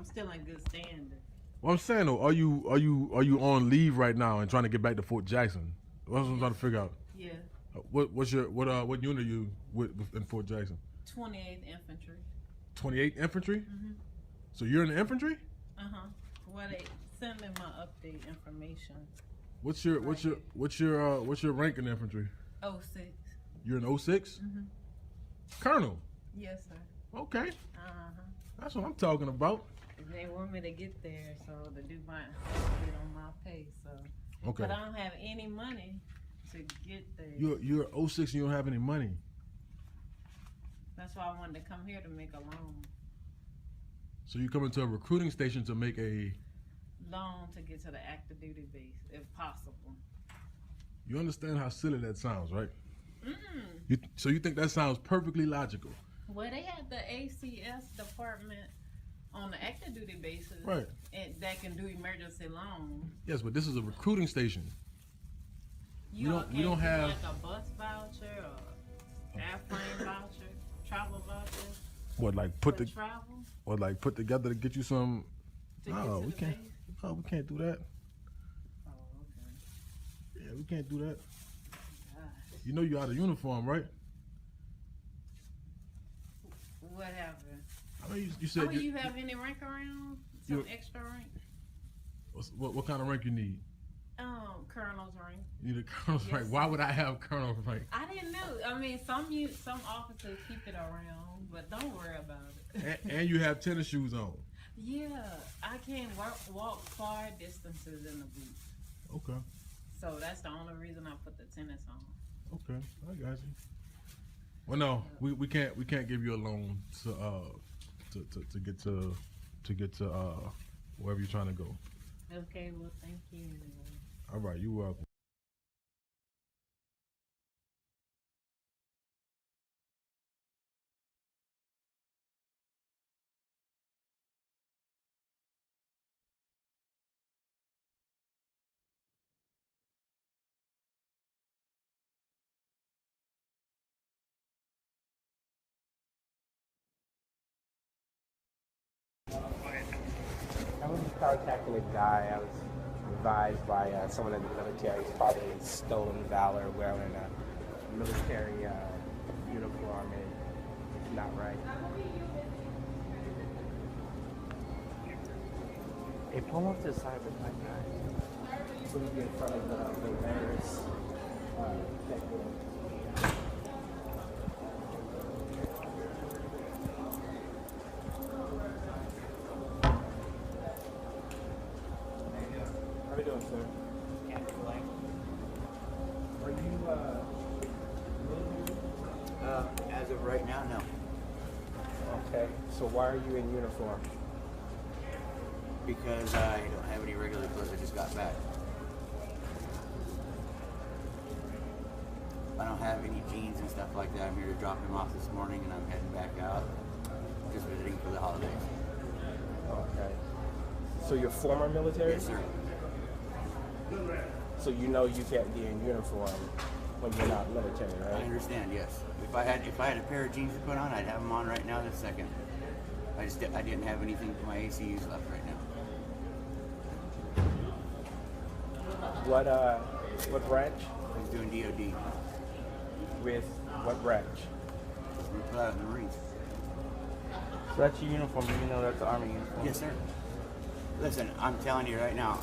I'm still in good standing. Well, I'm saying though, are you on leave right now and trying to get back to Fort Jackson? That's what I'm trying to figure out. Yeah. What unit are you with in Fort Jackson? 28th Infantry. 28th Infantry. Mm-hmm. So you're in the infantry? Well, they sent me my update information. What's your rank in the infantry? 06. You're an 06? Mm-hmm. Colonel. Yes, sir. Okay. That's what I'm talking about. They want me to get there, so to do my get on my pay. So. Okay. But I don't have any money to get there. You're 06 and you don't have any money. That's why I wanted to come here to make a loan. So you come into a recruiting station to make a loan to get to the active duty base, if possible. You understand how silly that sounds, right? Mm-mm. So you think that sounds perfectly logical? Well, they had the ACS department on the active duty basis, right? And that can do emergency loans. Yes, but this is a recruiting station. We don't have like a bus voucher or airplane voucher, travel voucher. What, like put together to get you some? No, we can't. No, we can't do that. Oh, okay. Yeah, we can't do that. Gosh. You know you're out of uniform, right? What happened? I mean, you said. You have any rank around? Some extra rank? What kind of rank you need? Colonel's rank. You need a colonel's rank. Why would I have colonel's rank? I didn't know. I mean, some officers keep it around, but don't worry about it. and you have tennis shoes on. Yeah, I can't walk far distances in the boots. Okay. So that's the only reason I put the tennis on. Okay, I got you. Well, no, we can't give you a loan to get to wherever you're trying to go. Okay, well, thank you. All right, you're welcome. I was contacting a guy. I was advised by someone in the military. He's probably stolen valor wearing a military uniform, and it's not right. Hey, pull off to the side with my guy. So we be in front of the layers. How are you doing, sir? Can't complain. Are you As of right now, no. okay? So why are you in uniform? Because I don't have any regular clothes. I just got back. I don't have any jeans and stuff like that. I'm here to drop him off this morning, and I'm heading back out. Just visiting for the holidays. Okay. So you're former military? Yes, sir. So you know you can't be in uniform when you're not military, I right? understand. Yes. If I had a pair of jeans to put on, I'd have them on right now this second. I didn't have anything for my ACUs left right now. What branch? I was doing DOD. With what branch? We put out in the Marines. So that's your uniform, you know that's the Army uniform? Yes, sir. Listen, I'm telling you right now,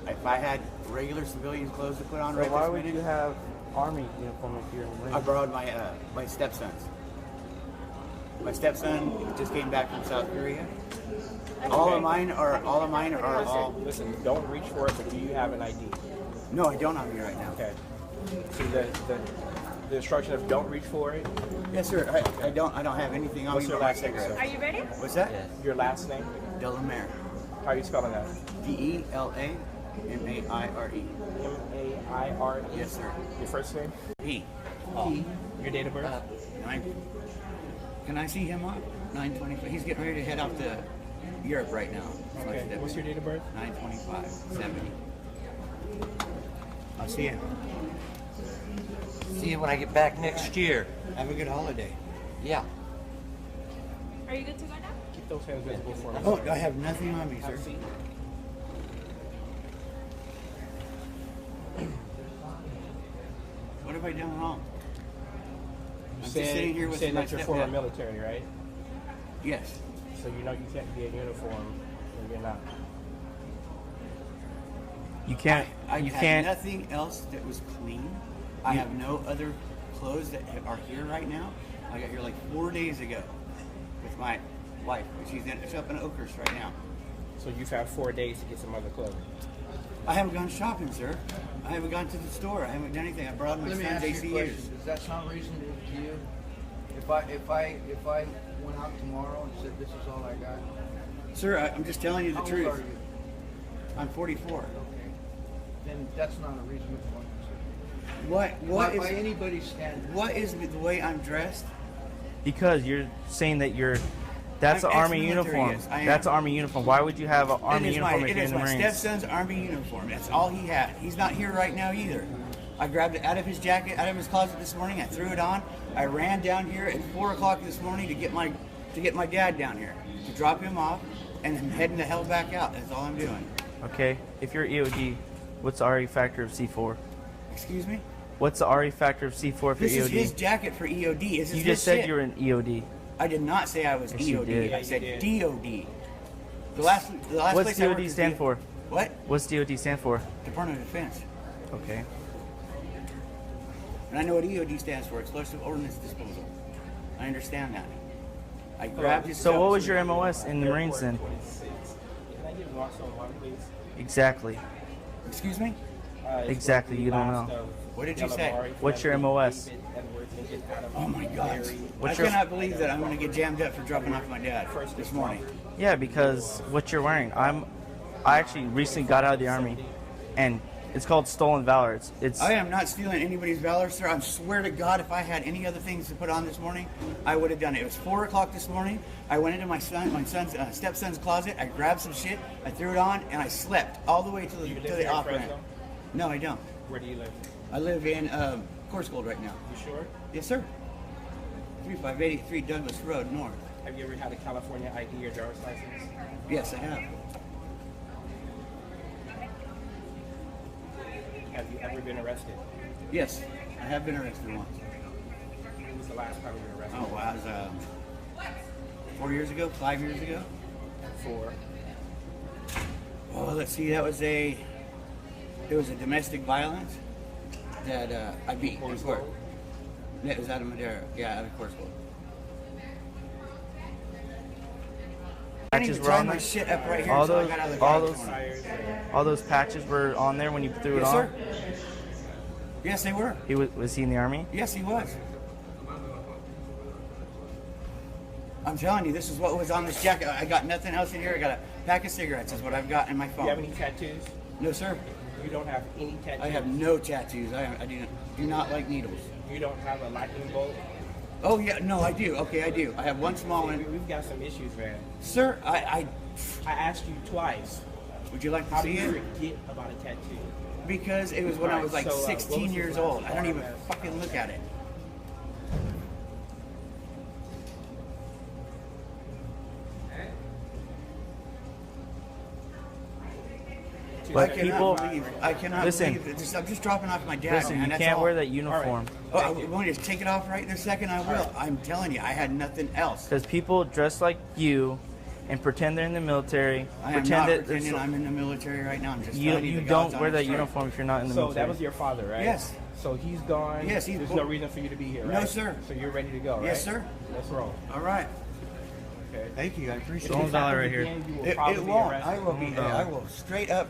if I had regular civilian clothes to put on So right why this would minute, you have Army uniform if you're in the I Marines? borrowed my stepson's. My stepson just came back from South Korea. All of mine are all. Listen, don't reach for it, but do you have an ID? No, I don't on me right now. Okay. So the instruction of don't reach for it. Yes, sir. I don't have anything on What's me your but my last name, cigarette. sir? Are you ready? What's that? Your last name? Delamere. How are you spelling that? DELAMAIRE. M-A-I-R-E. Yes, sir. Your first name? P. Your date of birth? 9. Can I see him up? 9:25. He's getting ready to head off to Europe right now. Okay. What's your date of birth? 9:25/70. I'll see you. See you when I get back next year. Have a good holiday. Yeah. Are you good to go now? Keep those hands visible for me. Oh, I have nothing on me, sir. Have a seat. What have I done wrong? You I'm said, just sitting here you with said my that you're former stepdad. military, right? Yes. So you know you can't be in uniform when you're not. You can't. I you had can't. nothing else that was clean. I have no other clothes that are here right now. I got here like 4 days ago with my wife. She's up in Oakhurst right now. So you've had 4 days to get some other clothing. I haven't gone shopping, sir. I haven't gone to the store. I haven't done anything. I brought my Let me son's ask you a ACUs. question. Does that sound reasonable to you? If I went out tomorrow and said this is all I got, Sir, I'm just telling you the how old truth. are you? I'm 44. Okay. Then that's not a reasonable answer. What By is anybody's standard. what is the way I'm dressed? Because you're saying that you're. That's an I'm army ex-military, uniform. yes, I am. That's an army uniform. Why would you have an army It uniform if you're in is the my Marines? stepson's army uniform. That's all he had. He's not here right now either. I grabbed it out of his jacket, out of his closet this morning. I threw it on. I ran down here at 4 o'clock this morning to get my dad down here to drop him off, and I'm heading the hell back out. That's all I'm doing. Okay. If you're EOD, what's the RE factor of C4? Excuse me. What's the RE factor of C4 if This you're is his EOD? jacket for EOD. This is You his just said shit. you were an EOD. I did not say I was Yes, you EOD. did. I said Yeah, you DOD. The last What's place I worked DOD was stand for? What? What's DOD stand for? Department of Defense. Okay. And I know what EOD stands for, Explosive Ordnance Disposal. I understand that. I grabbed his So stuff. what was your MOS in the Marines then? 26. Can I get lost on one, please? Exactly. Excuse me? Exactly, you don't know. What did you say? What's your MOS? Oh my God. I What's your- cannot believe that I'm going to get jammed up for dropping off my dad this morning. Yeah, because what you're wearing. I actually recently got out of the army, and it's called stolen valor. It's I am not stealing anybody's valor, sir. I swear to God, if I had any other things to put on this morning, I would have done it. It was 4 o'clock this morning. I went into my son's stepson's closet. I grabbed some shit. I threw it on, and I slept all the way to the off ramp. No, I don't. Where do you live? I live in Corscold right now. You sure? Yes, sir. 3583 Douglas Road, North. Have you ever had a California ID or driver's license? Yes, I have. Have you ever been arrested? Yes, I have been arrested once. When was the last time you were arrested? Oh, wow, it was 4 years ago, 5 years ago. For? Oh, let's see, it was a domestic violence that I beat in court. Yeah, it was out of Madera. Yeah, out of Corscold. I patches didn't were tie on my there. shit up right here All until I those, got out of the all car those, this morning. all those patches were on there when you threw it Yes, on. sir. Yes, they were. He was he in the army? Yes, he was. I'm telling you, this is what was on this jacket. I got nothing else in here. I got a pack of cigarettes is what I've got in my Do phone. you have any tattoos? No, sir. You don't have any tattoos? I have no tattoos. I do not like needles. You don't have a lightning bolt? Oh, yeah. No, I do. Okay, I do. I have one small one. We've got some issues, man. Sir, I asked you twice. would you like to How do see you it? forget about a tattoo? Because it was when I was like So, what 16 was years the last old. I don't even time? fucking look at it. But I people, cannot believe. I cannot listen. believe it. I'm just dropping off my dad. listen, man. you That's can't all. wear that uniform Oh, I want you to take it off right in a second. I will. I'm telling you, I had nothing else. because people dress like you and pretend they're in the military. I am pretend not that pretending I'm in the military right now. I'm just you telling you. you the don't God's wear that honest truth. uniform if you're not in the So military. that was your father, right? Yes. So he's gone. Yes, he's There's bo- no reason for you to be here, No, right? sir. So you're ready to go, right? Yes, sir. Let's roll. All right. Okay. Thank you. I appreciate Stolen it. valor right here. Again, you will It probably be won't. arrested. I will be. I will straight up.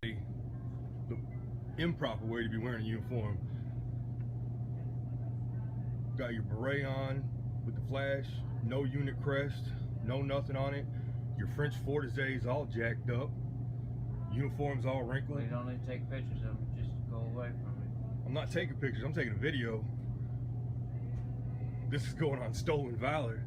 The improper way to be wearing a uniform. Got your beret on with the flash, no unit crest, no nothing on it. Your French Fortizes all jacked up. Uniform's all wrinkled. Well, you don't need to take pictures of them. Just go away from it. I'm not taking pictures, I'm taking a video. This is going on Stolen Valor.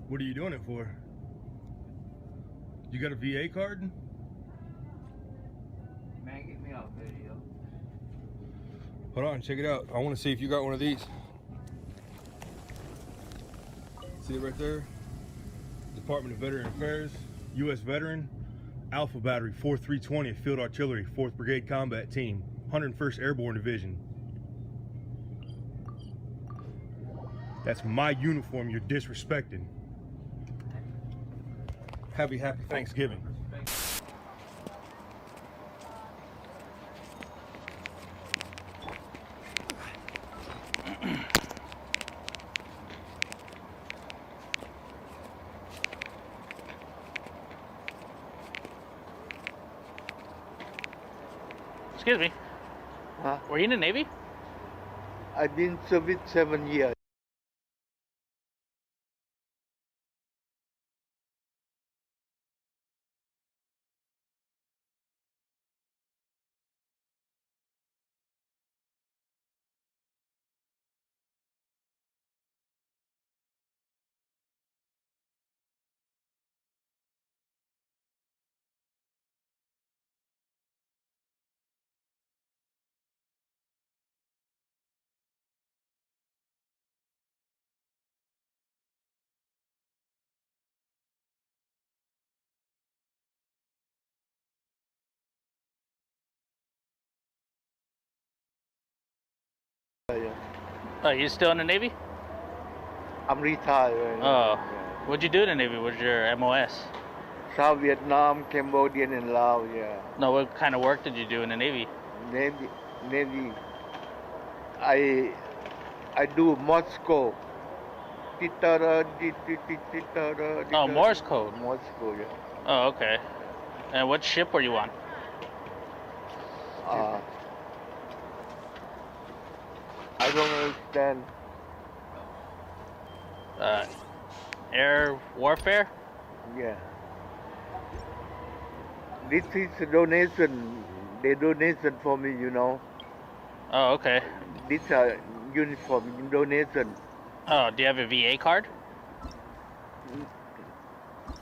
What are you doing it for? You got a VA card? Man, get me off video. Hold on, check it out. I want to see if you got one of these. See it right there? Department of Veteran Affairs, U.S. Veteran, Alpha Battery, 4320th Field Artillery, 4th Brigade Combat Team, 101st Airborne Division. That's my uniform you're disrespecting. Happy Thanksgiving. Excuse me. Huh? Were you in the Navy? I've been serving 7 years. Oh, you still in the Navy? I'm retired right now. Oh. Yeah. What'd you do in the Navy? What's your MOS? South Vietnam, Cambodian, and Laos. Yeah. No, what kind of work did you do in the Navy? Navy. I do Moscow. Oh, Morse code. Moscow, yeah. Oh, okay. And what ship were you on? I don't understand. Air warfare? Yeah. This is a donation. They donation for me, you know. Oh, okay. This is uniform donation. Oh, do you have a VA card?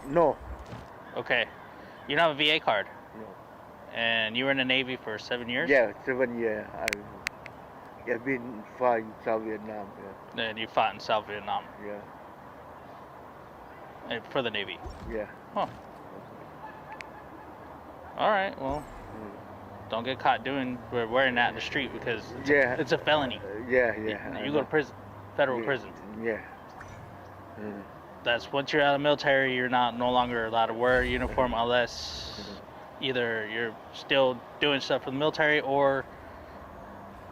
No. Okay. You don't have a VA card? No. And you were in the Navy for 7 years? Yeah, 7 years. I've been fighting South Vietnam. Yeah. And you fought in South Vietnam? Yeah. For the Navy? Yeah. Huh. Alright, well, don't get caught wearing that in the street because it's a felony. Yeah. You go to prison, federal prison. Yeah. That's once you're out of the military, you're no longer allowed to wear a uniform unless either you're still doing stuff for the military or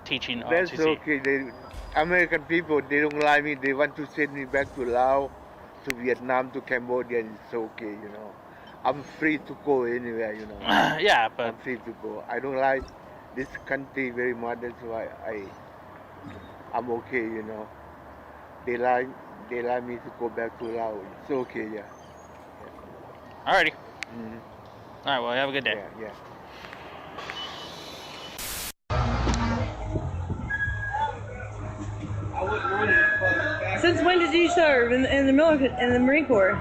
teaching on That's CC. okay. American people, they don't like me. They want to send me back to Laos, to Vietnam, to Cambodia. It's okay, you know. I'm free to go anywhere, you know. Yeah, but I'm free to go. I don't like this country very much. That's why I'm okay, you know. They like me to go back to Laos. It's okay, yeah. alrighty. Mhm. Alright, well, have a good day. Yeah. Since when did you serve in the Marine Corps?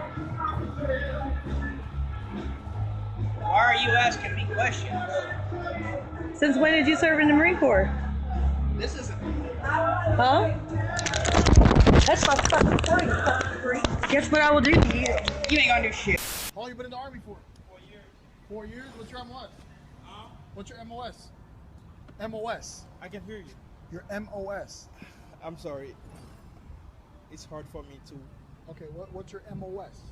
Why are you asking me questions? Since when did you serve in the Marine Corps? This isn't. Huh? That's my fucking point, you fucking freak. Guess what I will do to you? You ain't gonna do shit. How long you been in the Army for? 4 years. 4 years? What's your MOS? What's your MOS? MOS. I can hear you. Your MOS. I'm sorry. It's hard for me to. Okay, what's your MOS?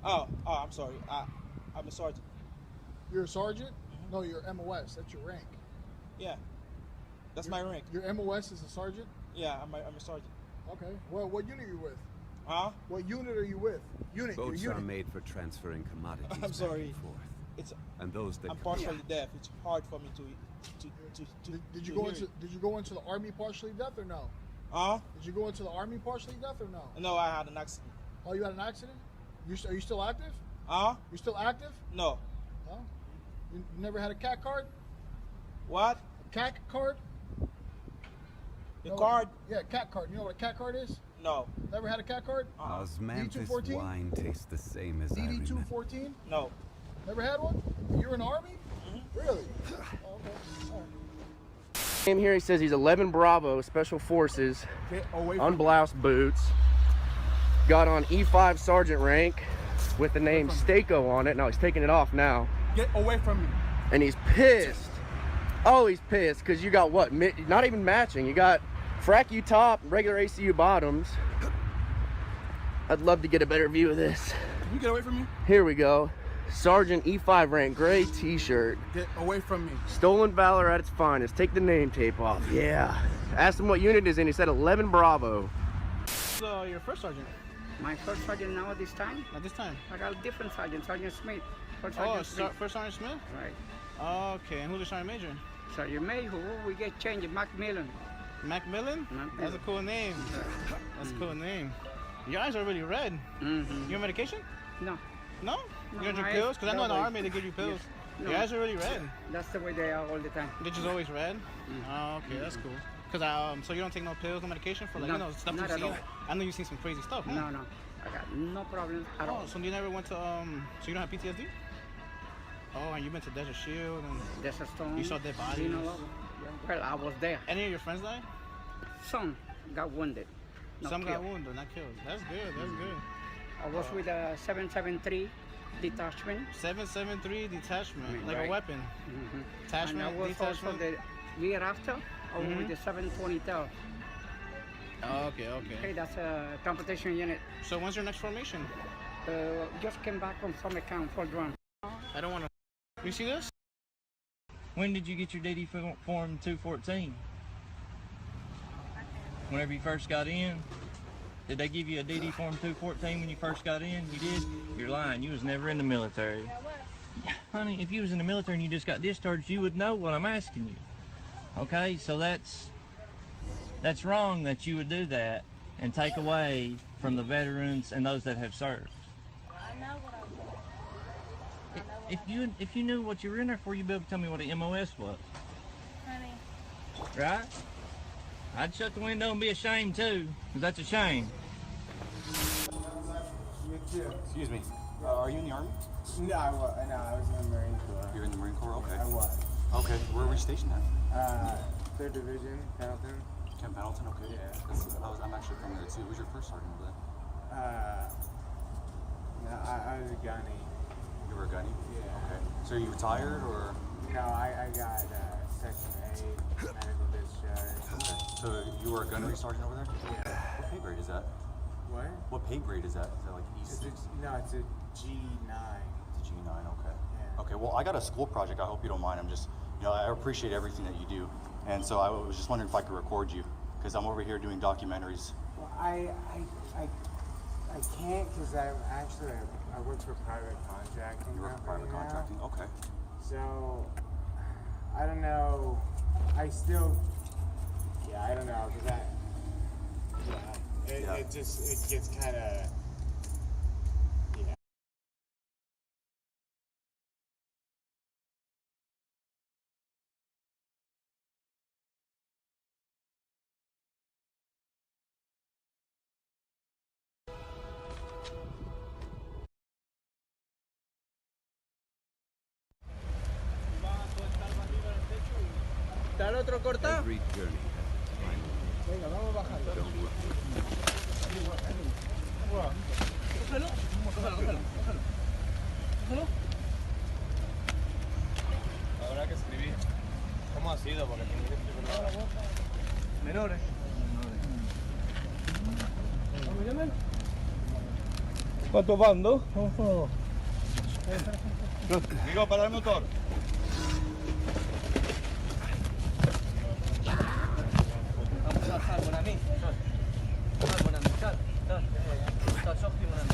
Oh, I'm sorry. I'm a sergeant. You're a sergeant? No, you're MOS. That's your rank. Yeah, that's my rank. Your MOS is a sergeant? Yeah, I'm a sergeant. Okay. Well, what unit are you with? Huh? What unit are you with? Unit. Boats your are unit. made for transferring commodities I'm back sorry. and forth. It's. And those that I'm partially deaf. It's hard for me to. Did you go into the Army partially deaf or no? Huh? Did you go into the Army partially deaf or no? No, I had an accident. Oh, you had an accident? Are you still active? Huh? You still active? No. Huh? You never had a CAC card? What? A CAC card? The card? Yeah, CAC card. You know what a CAC card is? No. Never had a cat card? Osmanthus D214? wine tastes the same as I remember. DD214? No. Never had one? You're in the Army? Really? Oh, okay. All right. Came here, he says he's 11 Bravo, Special Forces, unbloused boots, got on E5 Sergeant rank with the name Stako on it. Now he's taking it off now. Get away from me. And he's pissed. Oh, he's pissed because you got what? Not even matching. You got frac U top, regular ACU bottoms. I'd love to get a better view of this. Can you get away from me? Here we go. Sergeant E5 rank, gray t-shirt. Get away from me. Stolen Valor at its finest. Take the name tape off. Yeah. Asked him what unit is in. He said 11 Bravo. So your first sergeant? My first sergeant now at this time? At this time? I got a different sergeant, Sergeant Smith. First Sergeant Smith. First Sergeant Smith? Right. Okay, and who's the sergeant major? Sergeant Major, we get changed, Macmillan. Macmillan? That's a cool name. That's a cool name. Your eyes are really red. You on medication? No. No? No, You don't drink pills? Because I know in the army they give you pills. Yes. No. Your eyes are really red. That's the way they are all the time. They're just always red? Oh, okay, that's cool. Because so you don't take no pills, no medication for like, No, you know, stuff not you've at seen? all. I know you've seen some crazy stuff, huh? No, no. I got no problems at all. So you never went to, so you don't have PTSD? Oh, and you've been to Desert Shield and Desert Storm. you saw dead bodies. You know what? Well, I was there. Any of your friends died? Some got wounded. Some killed. got wounded, not killed. That's good, that's good. I was with a 773 detachment. 773 detachment, like Right. a weapon. Detachment, And I was detachment. also the year after, I was with the 720 tel. Oh, okay, okay. Okay, that's a competition unit. So when's your next formation? Just came back from summer camp for drone. I don't want to. You see this? When did you get your DD form 214? Whenever you first got in? Did they give you a DD form 214 when you first got in? You did? You're lying. You was never in the military. Honey, if you was in the military and you just got discharged, you would know what I'm asking you. Okay, so that's wrong that you would do that and take away from the veterans and those that have served. If you knew what you were in there for, you'd be able to tell me what an MOS was. Honey. Right? I'd shut the window and be ashamed too, because that's a shame. Excuse me. Are you in the Army? No, I was in the Marine Corps. You're in the Marine Corps? Okay. I was. Okay. Where were you stationed at? 3rd Division, Pendleton. Camp Pendleton? Okay. Yeah. I'm actually from there too. Who's your first sergeant over there? No, I was a gunny. You were a gunny? Yeah. Okay. So are you retired or? No, I got Section 8, medical discharge. Okay. So you were a gunnery sergeant over there? Yeah. What pay grade is that? What? What pay grade is that? Is that like E6? No, it's a G9. It's a G9, okay. Yeah. Okay, well, I got a school project. I hope you don't mind. I'm just, I appreciate everything that you do. And so I was just wondering if I could record you, because I'm over here doing documentaries. Well, I can't, because I work for private contracting. You work for private contracting? Okay. So, I don't know. I don't know, because it gets kind of, ¿Está el otro cortado? Every journey has its Venga, vamos a bajar. Don't worry. Cógelo, cógelo. Habrá que escribir. ¿Cómo ha sido? Porque tengo que escribir. Menores. ¿Cuántos van? ¿Dos? Digo, para el motor. Mon ami. Mon ami. Sorti, mon ami.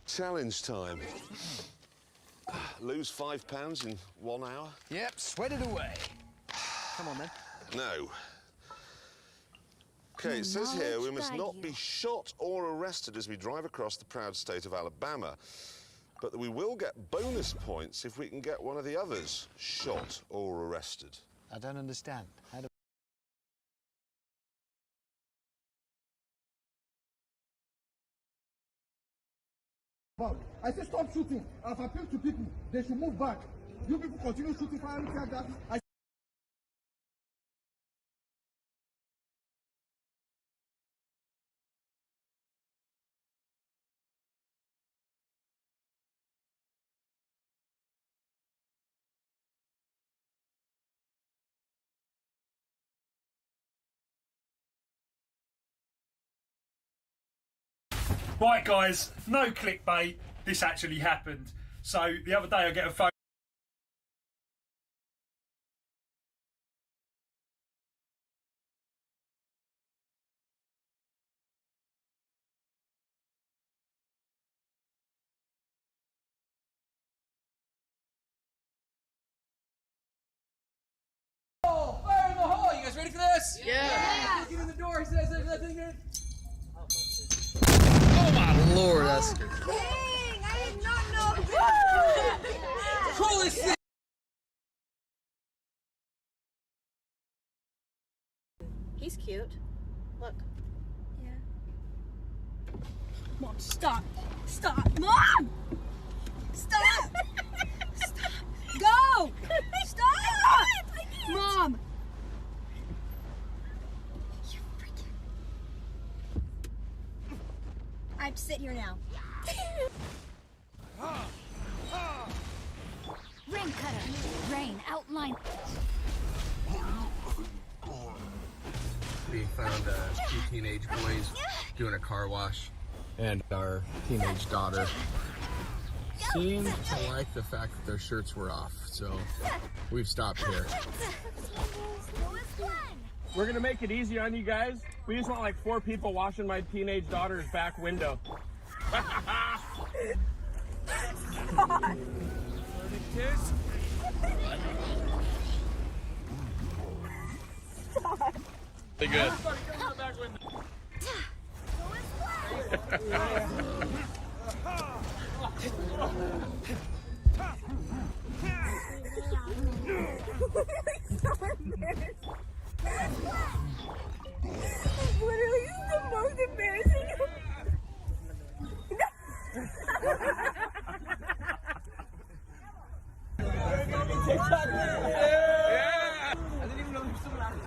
Challenge time. Lose 5 pounds in 1 hour? Yep, sweat it away. Come on, then. No. Okay, it says here we must not be shot or arrested as we drive across the proud state of Alabama, but that we will get bonus points if we can get one of the others shot or arrested. I don't understand. How do... I say stop shooting. I've appealed to people. They should move back. You people continue shooting, firing like that. Right, guys, no clickbait. This actually happened. So the other day I get a phone. Oh, fire in the hole! You guys ready for this? Yeah. Get in the door. He says that thing in. Oh my lord, that's good. Dang, I did not know. Holy shit! He's cute. Look. Yeah. Mom, stop. Stop. Mom! Stop! Stop. Go! Stop! Mom! I have to sit here now. Rain cutter. Rain outline. We found two teenage boys doing a car wash, and our teenage daughter seemed to like the fact that their shirts were off, so we've stopped here. We're gonna make it easy on you guys. We just want like 4 people washing my teenage daughter's back window. Be good. Literally, this is the most embarrassing. Yeah. I didn't even know there was someone out there.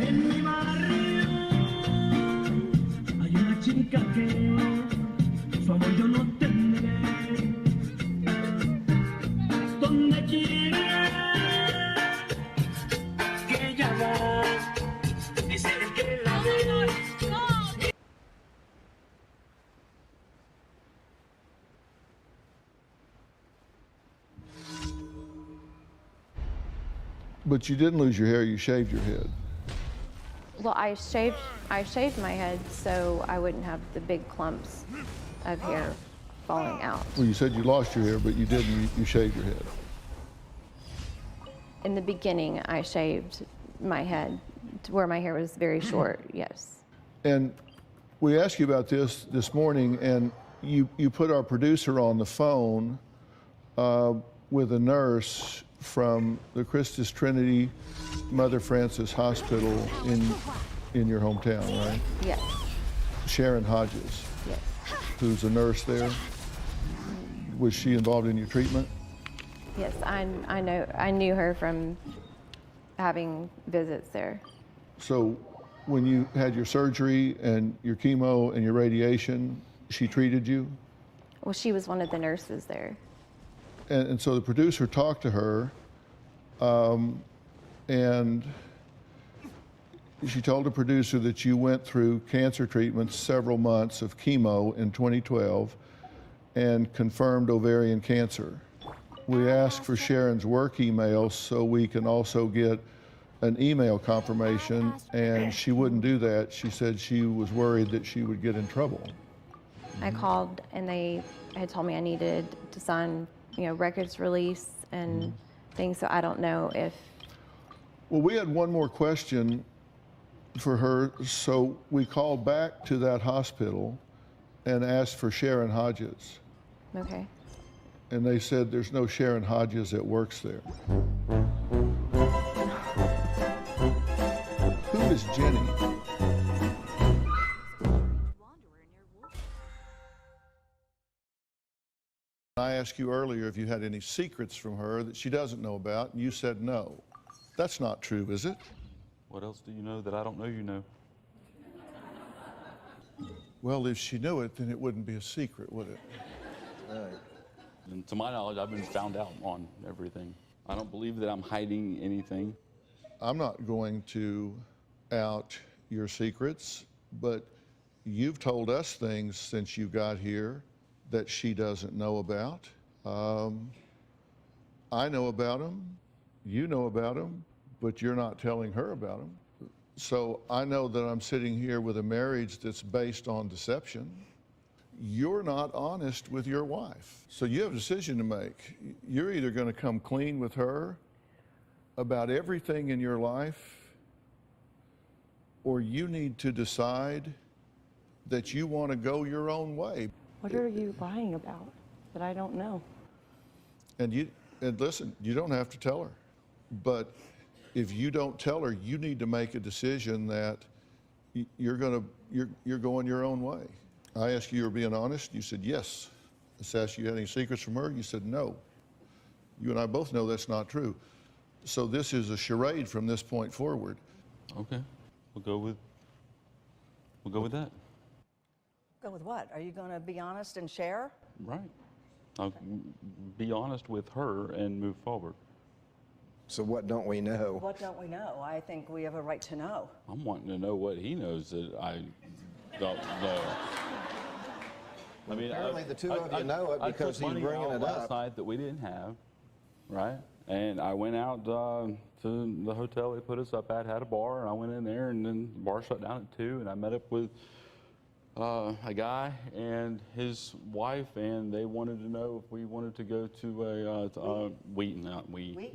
En mi barrio hay una chica que su amor yo no tendré. Donde quiera que ella va, dice el que la ve. But you didn't lose your hair, you shaved your head. Well, I shaved my head so I wouldn't have the big clumps of hair falling out. Well, you said you lost your hair, but you didn't, you shaved your head. In the beginning, I shaved my head to where my hair was very short, yes. And we asked you about this morning, and you put our producer on the phone with a nurse from the Christus Trinity Mother Francis Hospital in your hometown, right? Yes. Sharon Hodges. Yes. Who's a nurse there. Was she involved in your treatment? Yes, I know. I knew her from having visits there. So when you had your surgery and your chemo and your radiation, she treated you? Well, she was one of the nurses there. And so the producer talked to her, and she told the producer that you went through cancer treatments, several months of chemo in 2012, and confirmed ovarian cancer. We asked for Sharon's work email so we can also get an email confirmation, and she wouldn't do that. She said she was worried that she would get in trouble. I called and they had told me I needed to sign, records release and things, so I don't know if... Well, we had one more question for her, so we called back to that hospital and asked for Sharon Hodges. Okay. And they said there's no Sharon Hodges that works there. Who is Jenny? I asked you earlier if you had any secrets from her that she doesn't know about, and you said no. That's not true, is it? What else do you know that I don't know you know? Well, if she knew it, then it wouldn't be a secret, would it? And to my knowledge, I've been found out on everything. I don't believe that I'm hiding anything. I'm not going to out your secrets, but you've told us things since you got here that she doesn't know about. I know about them, you know about them, but you're not telling her about them. So I know that I'm sitting here with a marriage that's based on deception. You're not honest with your wife. So you have a decision to make. You're either going to come clean with her about everything in your life, or you need to decide that you want to go your own way. What are you lying about that I don't know? And listen, you don't have to tell her, but if you don't tell her, you need to make a decision that you're going your own way. I asked you, you're being honest. You said yes. I asked you, had any secrets from her? You said no. You and I both know that's not true. So this is a charade from this point forward. Okay, we'll go with that. Go with what? Are you going to be honest and share? Right. I'll be honest with her and move forward. So what don't we know? What don't we know? I think we have a right to know. I'm wanting to know what he knows that I don't know. I mean, apparently the two of you know it because he's bringing it last up. night that we didn't have, right? And I went out to the hotel they put us up at, had a bar, and I went in there, and then the bar shut down at 2, and I met up with a guy and his wife, and they wanted to know if we wanted to go to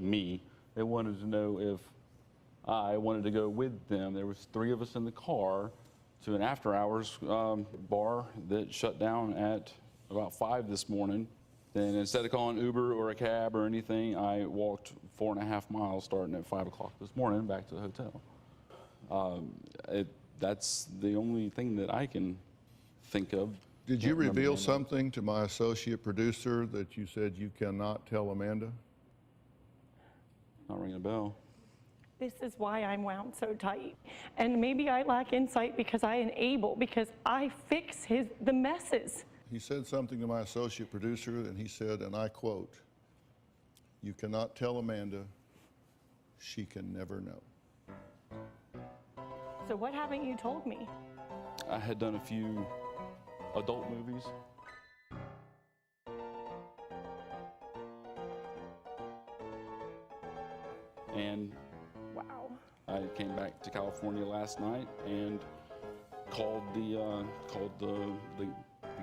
me. They wanted to know if I wanted to go with them. There was 3 of us in the car to an after-hours bar that shut down at about 5 this morning. Then instead of calling Uber or a cab or anything, I walked 4.5 miles starting at 5 o'clock this morning back to the hotel. That's the only thing that I can think of. Did you reveal something to my associate producer that you said you cannot tell Amanda? Not ringing a bell. This is why I'm wound so tight. And maybe I lack insight because I enable, because I fix the messes. He said something to my associate producer, and he said, and I quote, "You cannot tell Amanda, she can never know." So what haven't you told me? I had done a few adult movies. And wow. I came back to California last night and called the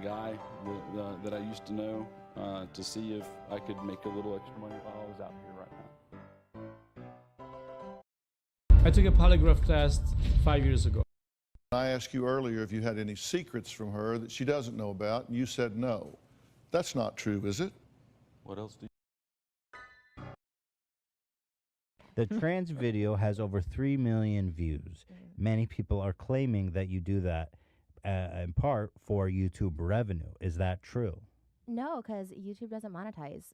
guy that I used to know to see if I could make a little extra money while I was out here right now. I took a polygraph test 5 years ago. I asked you earlier if you had any secrets from her that she doesn't know about, and you said no. That's not true, is it? What else do you... The trans video has over 3 million views. Many people are claiming that you do that in part for YouTube revenue. Is that true? No, because YouTube doesn't monetize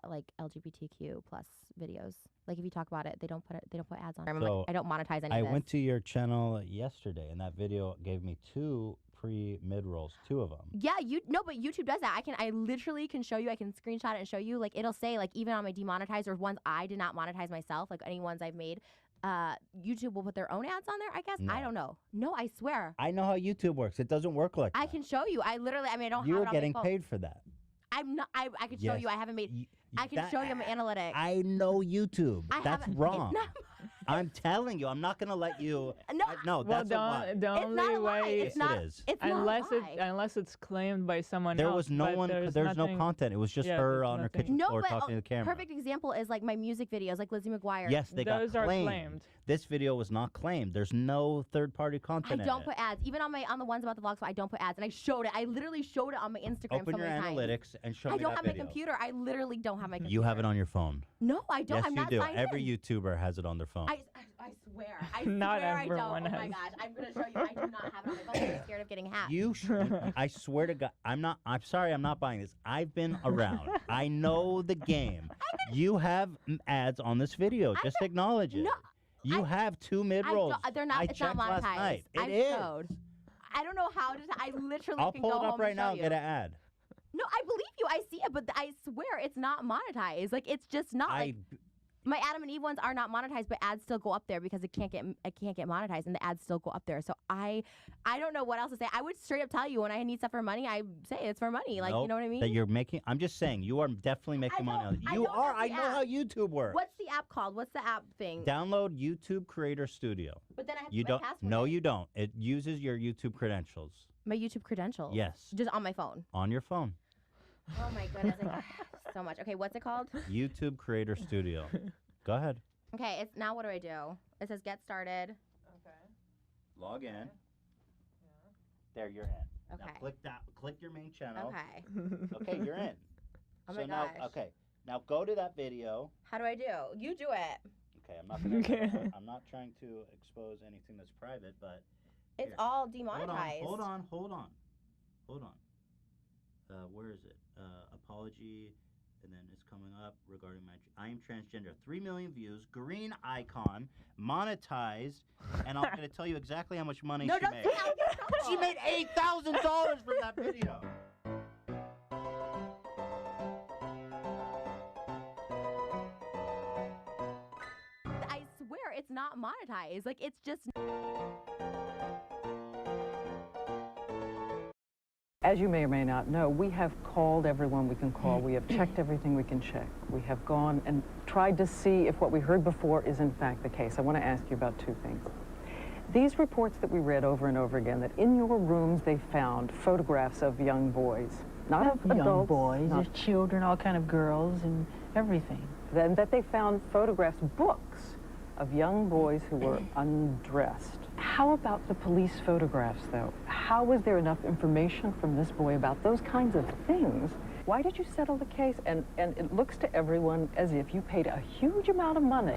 like LGBTQ plus videos. Like if you talk about it, they don't put ads on. So I don't monetize any I of this. went to your channel yesterday, and that video gave me 2 pre-mid rolls, 2 of them. Yeah, but YouTube does that. I literally can show you. I can screenshot it and show you. Like it'll say like even on my demonetized or ones I did not monetize myself, like any ones I've made, YouTube will put their own ads on there. I guess I don't know. No, I swear. I know how YouTube works. It doesn't work like I can show you. I literally. I mean, I don't. you have were it on getting my phone. paid for that. I'm not. I can show you. I haven't made. I can show you my analytics. I know YouTube. That's haven't- wrong. I'm telling you, I'm not gonna let you. No, Well, that's a lie. the only way It's not- Yes, it is. It's not a unless lie. unless it's claimed by someone There else. was no but one. There's no nothing- content. It was just yeah, her there's on her nothing. kitchen No, floor but talking to the camera. perfect example is like my music videos, like Lizzie McGuire. Yes, they Those got are claimed. claimed. This video was not claimed. There's no third-party I content in don't it. put ads. Even on the ones about the vlogs, I don't put ads. And I showed it. I literally showed it on my Instagram Open so your many times. analytics and show I me don't that have video. my computer. I literally don't have my computer. You have it on your phone. No, I don't. Yes, I'm you not do. signed Every in. YouTuber has it on their phone. I swear. I Not swear I don't. everyone Oh my has. gosh. I'm going to show you. I do not have it on my phone. I'm scared of getting hacked. You should. I swear to God, I'm sorry, I'm not buying this. I've been around. I know the game. You have ads on this video. Just acknowledge it. No, you have 2 mid rolls. They're not. I It's not checked last monetized. night. It I is. showed. I don't know how to. I literally I'll can pull go it home up right and show now. you. And get an ad. No, I believe you. I see it, but I swear it's not monetized. Like it's just not. Like, my Adam and Eve ones are not monetized, but ads still go up there because it can't get monetized, and the ads still go up there. So I don't know what else to say. I would straight up tell you when I need stuff for money, I say it's for money. Like Nope, you know what I mean? That you're making. I'm just saying you are definitely making money on it. You are. I know how YouTube works. What's the app called? What's the app thing? Download YouTube Creator Studio. But then I have to You put don't. my password No, in. you don't. It uses your YouTube credentials My YouTube credentials. Yes. Just on my phone. on your phone. Oh my goodness. So much. Okay, what's it called? YouTube Creator Studio. Go ahead. Okay, it's now what do I do? It says get started. Okay. Log in. There, you're in. Okay. Now click that. Click your main channel. Okay. Okay, you're in. Oh so my now, gosh. okay. Now go to that video. How do I do? You do it. Okay, I'm not gonna. I'm not trying to expose anything that's private, but It's here. all demonetized. Hold on. Where is it? Apology, and then it's coming up regarding I am transgender. 3 million views, green icon, monetized, and I'm going to tell you exactly how much money she made. She made $8,000 from that video. I swear it's not monetized. Like it's just. As you may or may not know, we have called everyone we can call. We have checked everything we can check. We have gone and tried to see if what we heard before is in fact the case. I want to ask you about 2 things. These reports that we read over and over again, that in your rooms they found photographs of young boys, not of adults. Young boys, not there's children, all kind of girls and everything. then that they found photographs, books of young boys who were undressed. How about the police photographs, though? How was there enough information from this boy about those kinds of things? Why did you settle the case? And it looks to everyone as if you paid a huge amount of money.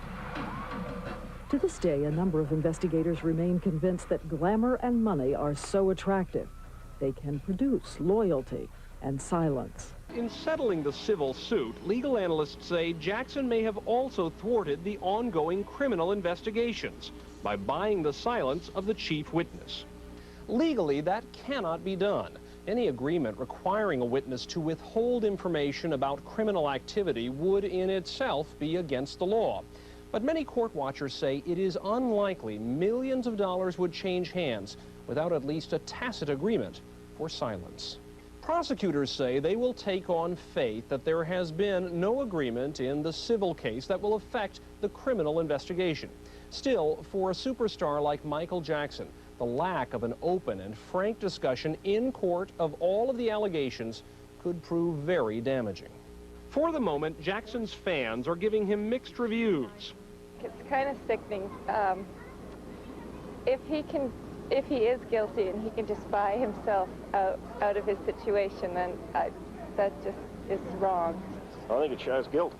To this day, a number of investigators remain convinced that glamour and money are so attractive. They can produce loyalty and silence. In settling the civil suit, legal analysts say Jackson may have also thwarted the ongoing criminal investigations by buying the silence of the chief witness. Legally, that cannot be done. Any agreement requiring a witness to withhold information about criminal activity would in itself be against the law. But many court watchers say it is unlikely millions of dollars would change hands without at least a tacit agreement for silence. Prosecutors say they will take on faith that there has been no agreement in the civil case that will affect the criminal investigation. Still, for a superstar like Michael Jackson, the lack of an open and frank discussion in court of all of the allegations could prove very damaging. For the moment, Jackson's fans are giving him mixed reviews. It's kind of sickening. If he is guilty and he can just buy himself out of his situation, then that just is wrong. I think it shows guilt.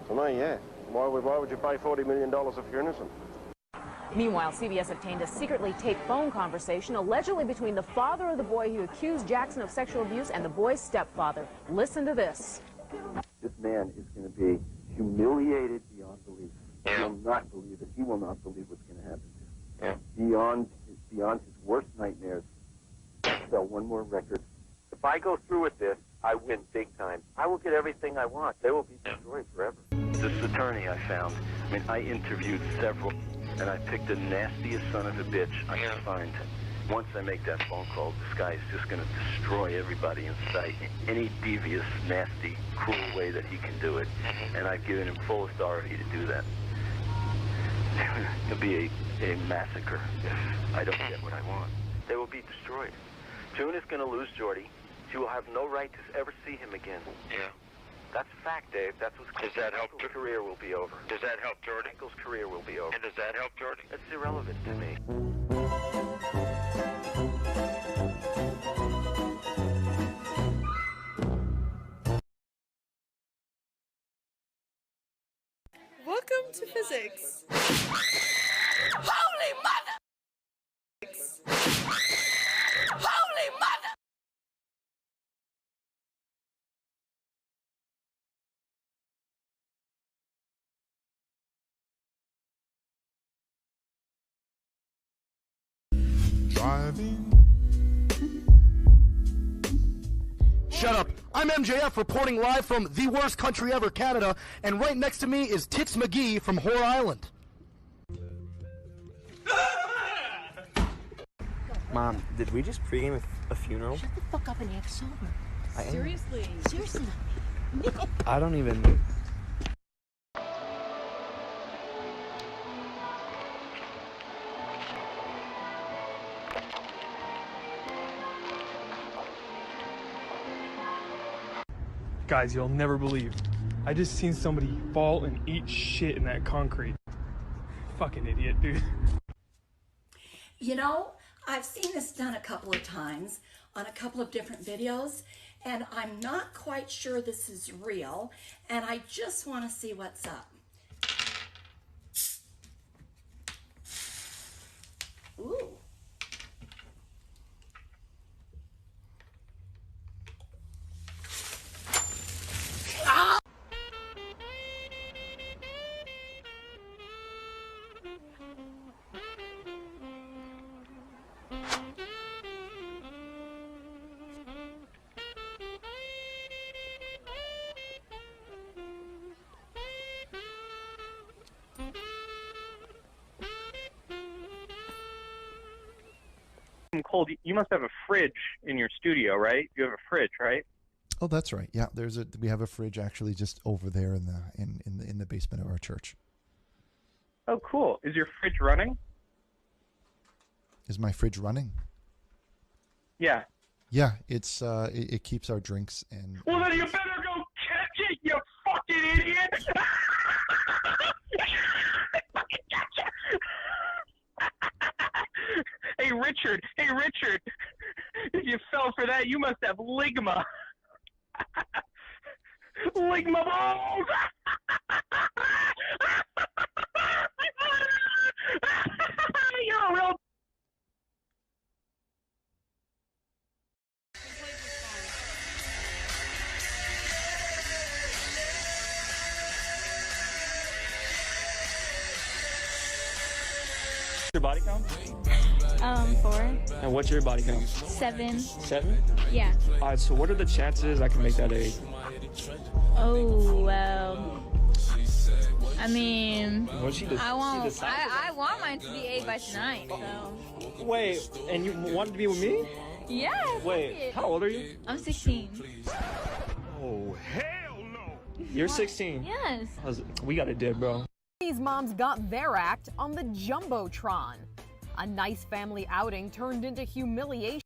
To me, yeah. Why would you pay $40 million if you're innocent? Meanwhile, CBS obtained a secretly taped phone conversation allegedly between the father of the boy who accused Jackson of sexual abuse and the boy's stepfather. Listen to this. This man is going to be humiliated beyond belief. He will not believe it. He will not believe what's going to happen to him. Beyond his worst nightmares. Sell one more record. If I go through with this, I win big time. I will get everything I want. They will be destroyed forever. This attorney I found, I mean, I interviewed several, and I picked the nastiest son of a bitch I could find. Once I make that phone call, this guy is just going to destroy everybody in sight. Any devious, nasty, cruel way that he can do it. And I've given him full authority to do that. It'll be a massacre if I don't get what I want. They will be destroyed. June is going to lose Jordy. She will have no right to ever see him again. Yeah. That's a fact, Dave. That's what's going to happen. Michael's career will be over. Does that help Jordy? Michael's career will be over. And does that help Jordy? That's irrelevant to me. Welcome to physics. Holy mother! Holy mother! Driving. Shut up. I'm MJF reporting live from the worst country ever, Canada, and right next to me is Tits McGee from Whore Island. Mom, did we just pregame a funeral? Shut the fuck up and act sober. Seriously. Seriously. I don't even... Guys, you'll never believe. I just seen somebody fall and eat shit in that concrete. Fucking idiot, dude. You know, I've seen this done a couple of times on a couple of different videos, and I'm not quite sure this is real, and I just want to see what's up. Ooh. Ah! Cold, you must have a fridge in your studio, right? You have a fridge, right? Oh, that's right. Yeah, we have a fridge actually just over there in the basement of our church. Oh, cool. Is your fridge running? Is my fridge running? Yeah. Yeah, it keeps our drinks and. Well, then you better go catch it, you fucking idiot! Hey, Richard, if you fell for that, you must have ligma. Ligma balls! You're a real... Your body count? 4. And what's your body count? 7. 7? Yeah. Alright, so what are the chances I can make that 8? Oh, well. I mean, Well, she I want mine to be 8 by tonight, so. Wait, and you wanted to be with me? Yeah. Wait, how old are you? I'm 16. Oh, hell no! You're 16? Yes. We got a dip, bro. These moms got their act on the Jumbotron. A nice family outing turned into humiliation.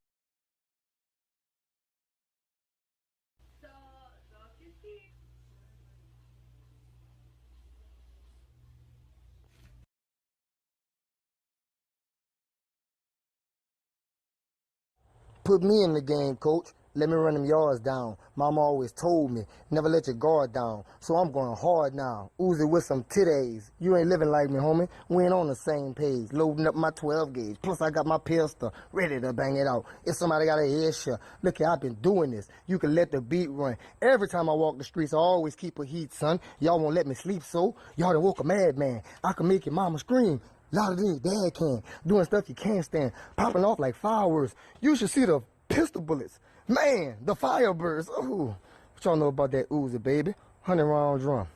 Put me in the game, coach. Let me run them yards down. Mama always told me, never let your guard down. So I'm going hard now. Uzi with some titties. You ain't living like me, homie. We ain't on the same page. Loading up my 12 gauge. Plus I got my pistol ready to bang it out. If somebody got a headshot, look here, I've been doing this. You can let the beat run. Every time I walk the streets, I always keep a heat, son. Y'all won't let me sleep, so y'all done woke a madman. I can make your mama scream louder than your dad can. Doing stuff you can't stand. Popping off like fireworks. You should see the pistol bullets. Man, the Firebirds. Ooh. What y'all know about that Uzi, baby? 100-round drum.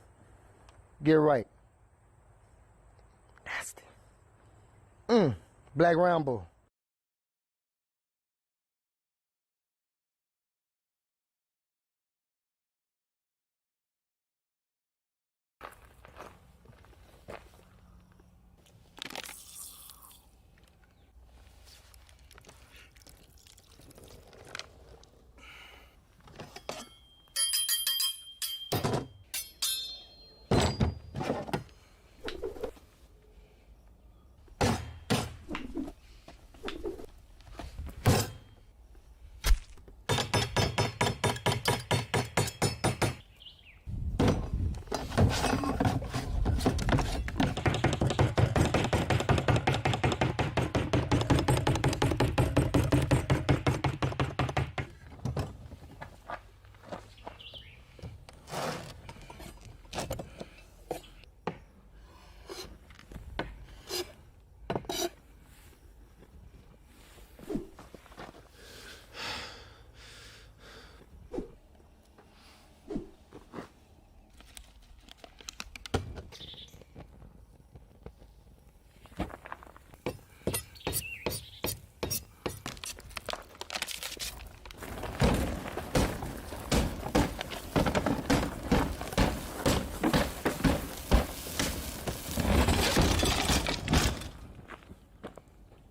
Get right. Nasty. Black Rambo.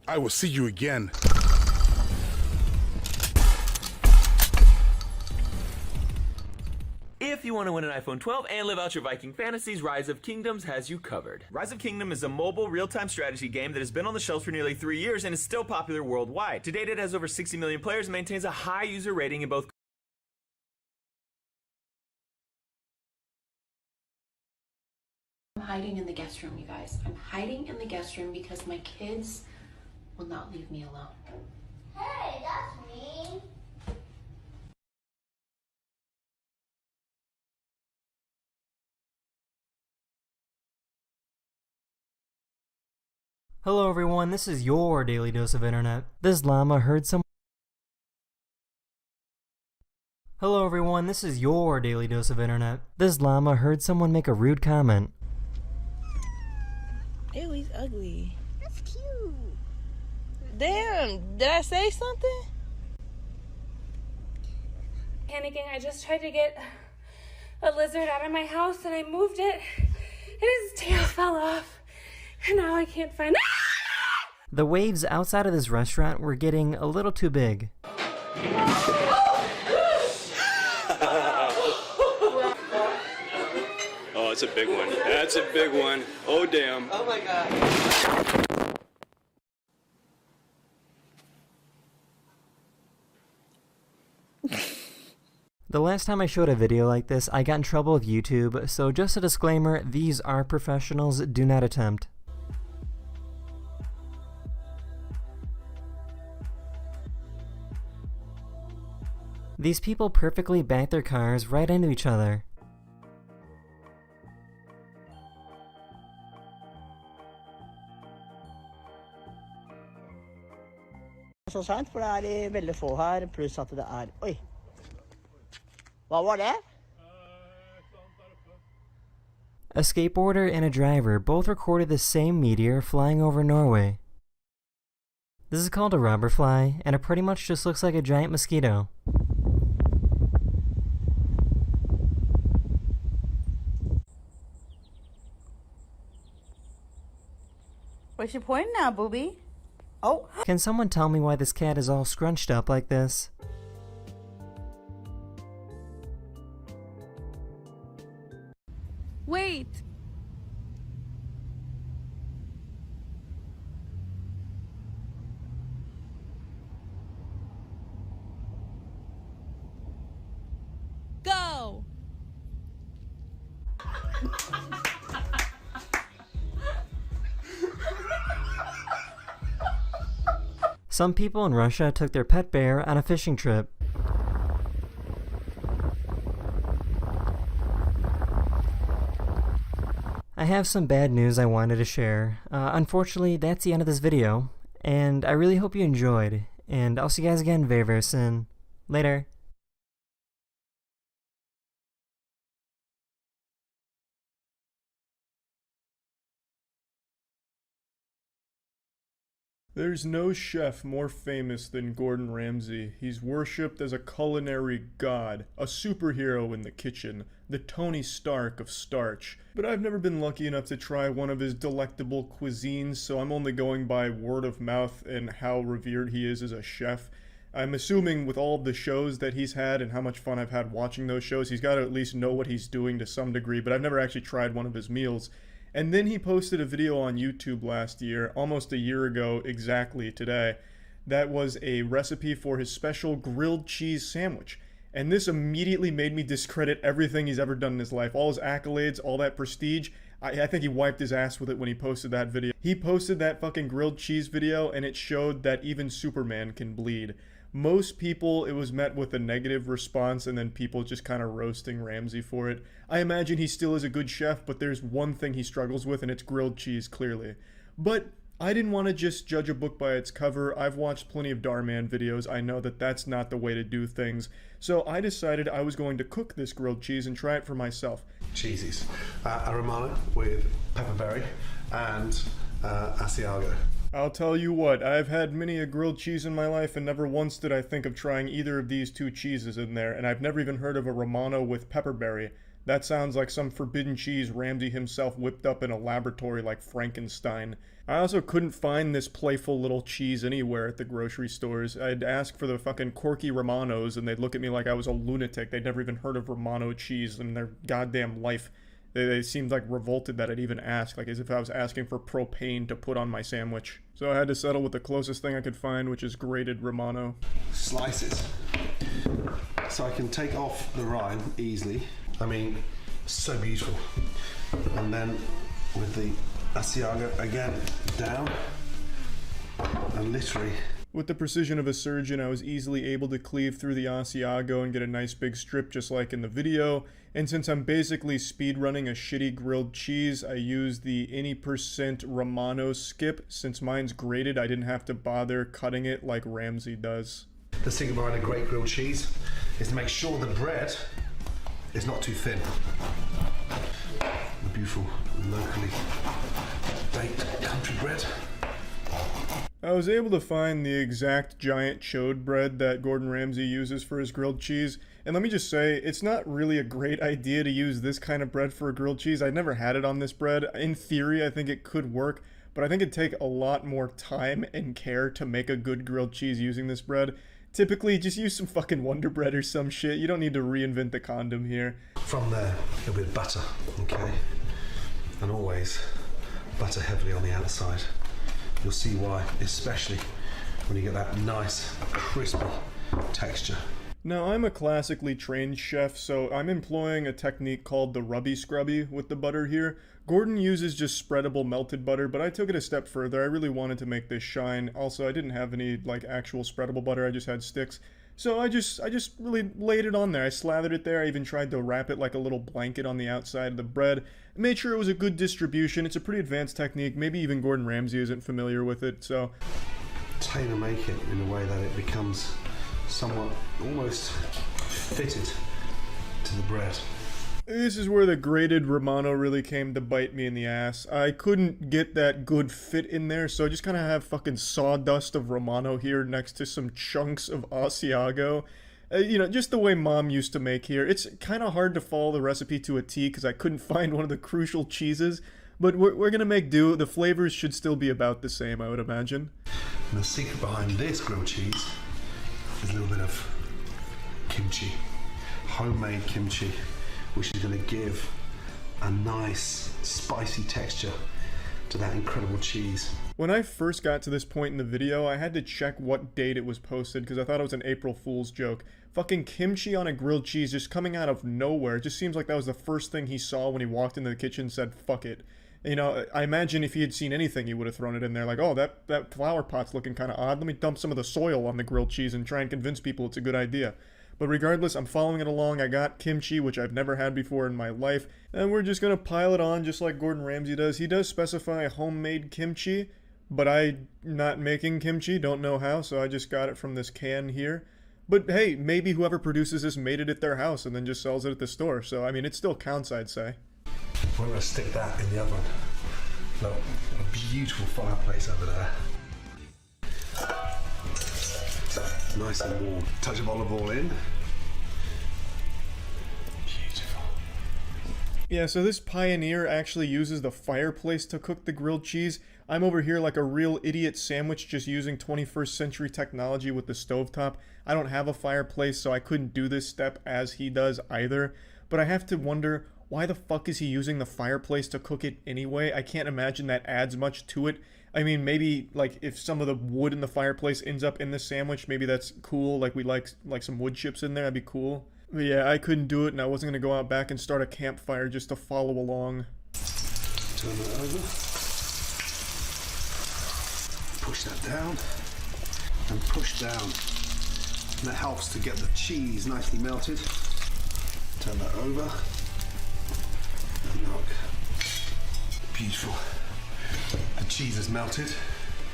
I will see you again. If you want to win an iPhone 12 and live out your Viking fantasies, Rise of Kingdoms has you covered. Rise of Kingdom is a mobile, real-time strategy game that has been on the shelves for nearly 3 years and is still popular worldwide. To date, it has over 60 million players and maintains a high user rating in both. I'm hiding in the guest room, you guys. I'm hiding in the guest room because my kids will not leave me alone. Hey, that's mean. Hello everyone, this is your daily dose of internet. This llama heard some. Hello everyone, this is your daily dose of internet. This llama heard someone make a rude comment. Ew, he's ugly. That's cute. Damn, did I say something? Panicking, I just tried to get a lizard out of my house and I moved it and his tail fell off and now I can't find it. The waves outside of this restaurant were getting a little too big. Oh, it's a big one. That's a big one. Oh, damn. Oh my god. The last time I showed a video like this, I got in trouble with YouTube, so just a disclaimer, these are professionals, do not attempt. These people perfectly back their cars right into each other. Så sant, for det veldig få her, pluss at det Oi! Hva var det? A skateboarder and a driver both recorded the same meteor flying over Norway. This is called a robber fly, and it pretty much just looks like a giant mosquito. What's your point now, booby? Oh. Can someone tell me why this cat is all scrunched up like this? Wait. Some people in Russia took their pet bear on a fishing trip. I have some bad news I wanted to share. Unfortunately, that's the end of this video, and I really hope you enjoyed, and I'll see you guys again very, very soon. Later. There's no chef more famous than Gordon Ramsay. He's worshipped as a culinary god, a superhero in the kitchen, the Tony Stark of starch. But I've never been lucky enough to try one of his delectable cuisines, so I'm only going by word of mouth and how revered he is as a chef. I'm assuming with all of the shows that he's had and how much fun I've had watching those shows, he's got to at least know what he's doing to some degree, but I've never actually tried one of his meals. And then he posted a video on YouTube last year, almost a year ago exactly today, that was a recipe for his special grilled cheese sandwich. And this immediately made me discredit everything he's ever done in his life. All his accolades, all that prestige. I think he wiped his ass with it when he posted that video. He posted that fucking grilled cheese video and it showed that even Superman can bleed. Most people, it was met with a negative response and then people just kind of roasting Ramsay for it. I imagine he still is a good chef, but there's one thing he struggles with and it's grilled cheese, clearly. But I didn't want to just judge a book by its cover. I've watched plenty of Darman videos. I know that that's not the way to do things. So I decided I was going to cook this grilled cheese and try it for myself. Cheesies. A Romano with pepperberry and Asiago. I'll tell you what, I've had many a grilled cheese in my life and never once did I think of trying either of these two cheeses in there, and I've never even heard of a Romano with pepperberry. That sounds like some forbidden cheese Ramsay himself whipped up in a laboratory like Frankenstein. I also couldn't find this playful little cheese anywhere at the grocery stores. I'd ask for the fucking quirky Romanos and they'd look at me like I was a lunatic. They'd never even heard of Romano cheese in their goddamn life. They seemed like revolted that I'd even ask, like as if I was asking for propane to put on my sandwich. So I had to settle with the closest thing I could find, which is grated Romano. Slices. So I can take off the rind easily. I mean, so beautiful. And then with the Asiago again, down, and literally. With the precision of a surgeon, I was easily able to cleave through the Asiago and get a nice big strip just like in the video. And since I'm basically speedrunning a shitty grilled cheese, I used the any % Romano skip. Since mine's grated, I didn't have to bother cutting it like Ramsay does. The secret behind a great grilled cheese is to make sure the bread is not too thin. The beautiful, locally baked country bread. I was able to find the exact giant chode bread that Gordon Ramsay uses for his grilled cheese, and let me just say, it's not really a great idea to use this kind of bread for a grilled cheese. I'd never had it on this bread. In theory, I think it could work, but I think it'd take a lot more time and care to make a good grilled cheese using this bread. Typically, just use some fucking Wonder Bread or some shit. You don't need to reinvent the condom here. From there, a bit of butter, okay? And always butter heavily on the outside. You'll see why, especially when you get that nice, crispy texture. Now, I'm a classically trained chef, so I'm employing a technique called the rubby scrubby with the butter here. Gordon uses just spreadable melted butter, but I took it a step further. I really wanted to make this shine. Also, I didn't have any like actual spreadable butter, I just had sticks. So I just really laid it on there. I slathered it there. I even tried to wrap it like a little blanket on the outside of the bread. I made sure it was a good distribution. It's a pretty advanced technique. Maybe even Gordon Ramsay isn't familiar with it, so. Tailor make it in a way that it becomes somewhat almost fitted to the bread. This is where the grated Romano really came to bite me in the ass. I couldn't get that good fit in there, so I just kind of have fucking sawdust of Romano here next to some chunks of Asiago. You know, just the way Mom used to make here. It's kind of hard to follow the recipe to a T because I couldn't find one of the crucial cheeses, but we're gonna make do. The flavors should still be about the same, I would imagine. And the secret behind this grilled cheese is a little bit of kimchi, homemade kimchi, which is going to give a nice spicy texture to that incredible cheese. When I first got to this point in the video, I had to check what date it was posted because I thought it was an April Fool's joke. Fucking kimchi on a grilled cheese just coming out of nowhere. It just seems like that was the first thing he saw when he walked into the kitchen and said, fuck it. You know, I imagine if he had seen anything, he would have thrown it in there. Like, oh, that flower pot's looking kind of odd. Let me dump some of the soil on the grilled cheese and try and convince people it's a good idea. But regardless, I'm following it along. I got kimchi, which I've never had before in my life. And we're just going to pile it on just like Gordon Ramsay does. He does specify homemade kimchi, but I'm not making kimchi, don't know how, so I just got it from this can here. But hey, maybe whoever produces this made it at their house and then just sells it at the store. So, I mean, it still counts, I'd say. We're going to stick that in the oven. Look, a beautiful fireplace over there. Nice and warm. Touch of olive oil in. Beautiful. Yeah, so this Pioneer actually uses the fireplace to cook the grilled cheese. I'm over here like a real idiot sandwich just using 21st century technology with the stovetop. I don't have a fireplace, so I couldn't do this step as he does either. But I have to wonder, why the fuck is he using the fireplace to cook it anyway? I can't imagine that adds much to it. I mean, maybe, like, if some of the wood in the fireplace ends up in the sandwich, maybe that's cool. Like, we like some wood chips in there, that'd be cool. But yeah, I couldn't do it, and I wasn't gonna go out back and start a campfire just to follow along. Turn that over. Push that down. And push down. And that helps to get the cheese nicely melted. Turn that over. And look. Beautiful. The cheese is melted.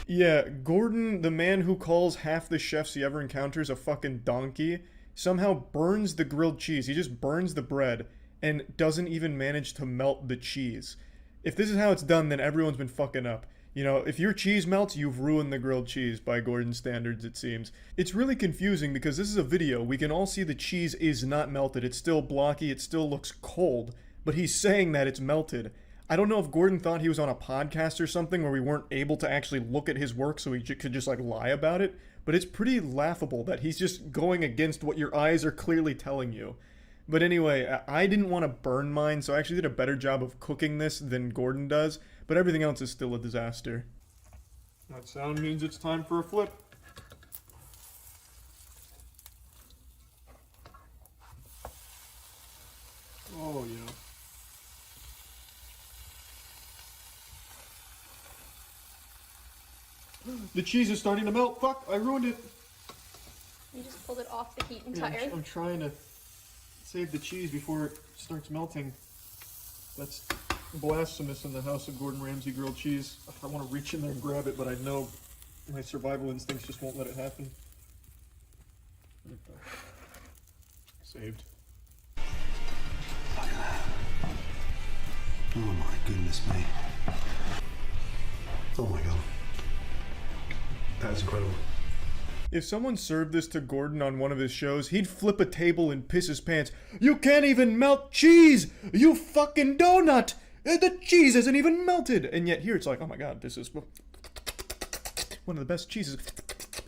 Yeah, Gordon, the man who calls half the chefs he ever encounters a fucking donkey, somehow burns the grilled cheese. He just burns the bread and doesn't even manage to melt the cheese. If this is how it's done, then everyone's been fucking up. You know, if your cheese melts, you've ruined the grilled cheese by Gordon's standards, it seems. It's really confusing because this is a video. We can all see the cheese is not melted. It's still blocky. It still looks cold. But he's saying that it's melted. I don't know if Gordon thought he was on a podcast or something where we weren't able to actually look at his work so he could just like lie about it, but it's pretty laughable that he's just going against what your eyes are clearly telling you. But anyway, I didn't want to burn mine, so I actually did a better job of cooking this than Gordon does, but everything else is still a disaster. That sound means it's time for a flip. Oh yeah. The cheese is starting to melt. Fuck, I ruined it. You just pulled it off the heating Yeah, tire. I'm trying to save the cheese before it starts melting. That's blasphemous in the house of Gordon Ramsay grilled cheese. I want to reach in there and grab it, but I know my survival instincts just won't let it happen. Saved. Oh my goodness me. Oh my god. That is incredible. If someone served this to Gordon on one of his shows, he'd flip a table and piss his pants. You can't even melt cheese! You fucking donut! The cheese isn't even melted! And yet here it's like, oh my god, this is one of the best cheeses.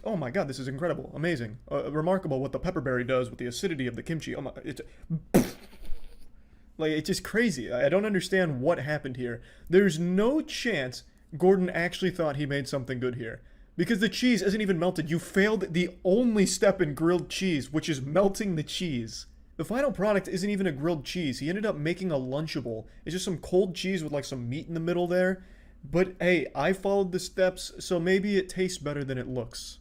Oh my god, this is incredible. Amazing. Remarkable what the pepperberry does with the acidity of the kimchi. Oh my, it's... Like, it's just crazy. I don't understand what happened here. There's no chance Gordon actually thought he made something good here. Because the cheese isn't even melted. You failed the only step in grilled cheese, which is melting the cheese. The final product isn't even a grilled cheese. He ended up making a Lunchable. It's just some cold cheese with like some meat in the middle there. But hey, I followed the steps, so maybe it tastes better than it looks.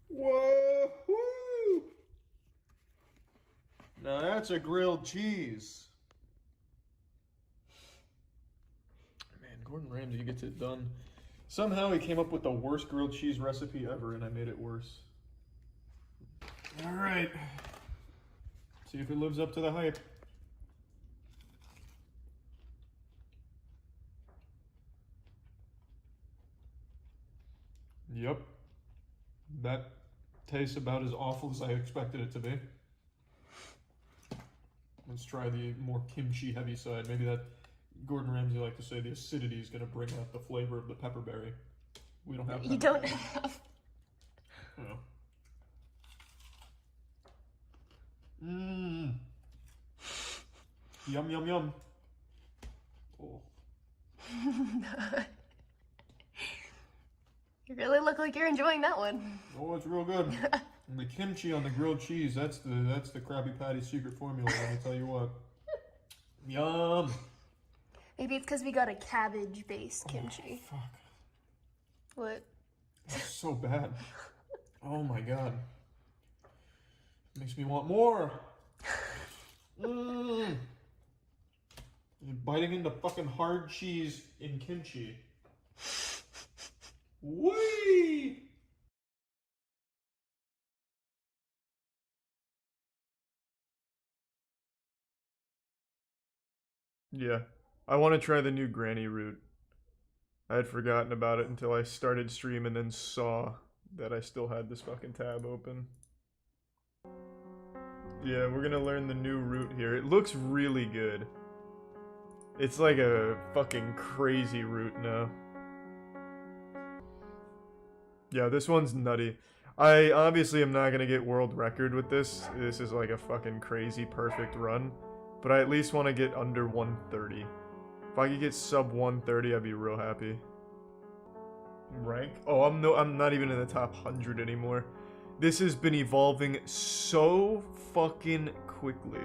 Whoa! Now that's a grilled cheese. Man, Gordon Ramsay gets it done. Somehow he came up with the worst grilled cheese recipe ever, and I made it worse. Alright. See if it lives up to the hype. Yep. That tastes about as awful as I expected it to be. Let's try the more kimchi heavy side. Maybe that... Gordon Ramsay like to say the acidity is going to bring out the flavor of the pepperberry. We don't have pepperberry. You don't have. Oh. Mmm. Yum, yum, yum. Oh. really look like you're enjoying that one. Oh, it's real good. And the kimchi on the grilled cheese, that's the Krabby Patty's secret formula, let me tell you what. Yum! Maybe it's because we got a cabbage-based kimchi. Oh, fuck. What? That's so bad. Oh my god. Makes me want more. You're biting into fucking hard cheese in kimchi. Whee! Yeah, I want to try the new granny route. I had forgotten about it until I started stream and then saw that I still had this fucking tab open. Yeah, we're gonna learn the new route here. It looks really good. It's like a fucking crazy route now. Yeah, this one's nutty. I obviously am not gonna get world record with this. This is like a fucking crazy perfect run. But I at least want to get under 130. If I could get sub 130, I'd be real happy. Rank? Oh, I'm not even in the top 100 anymore. This has been evolving so fucking quickly.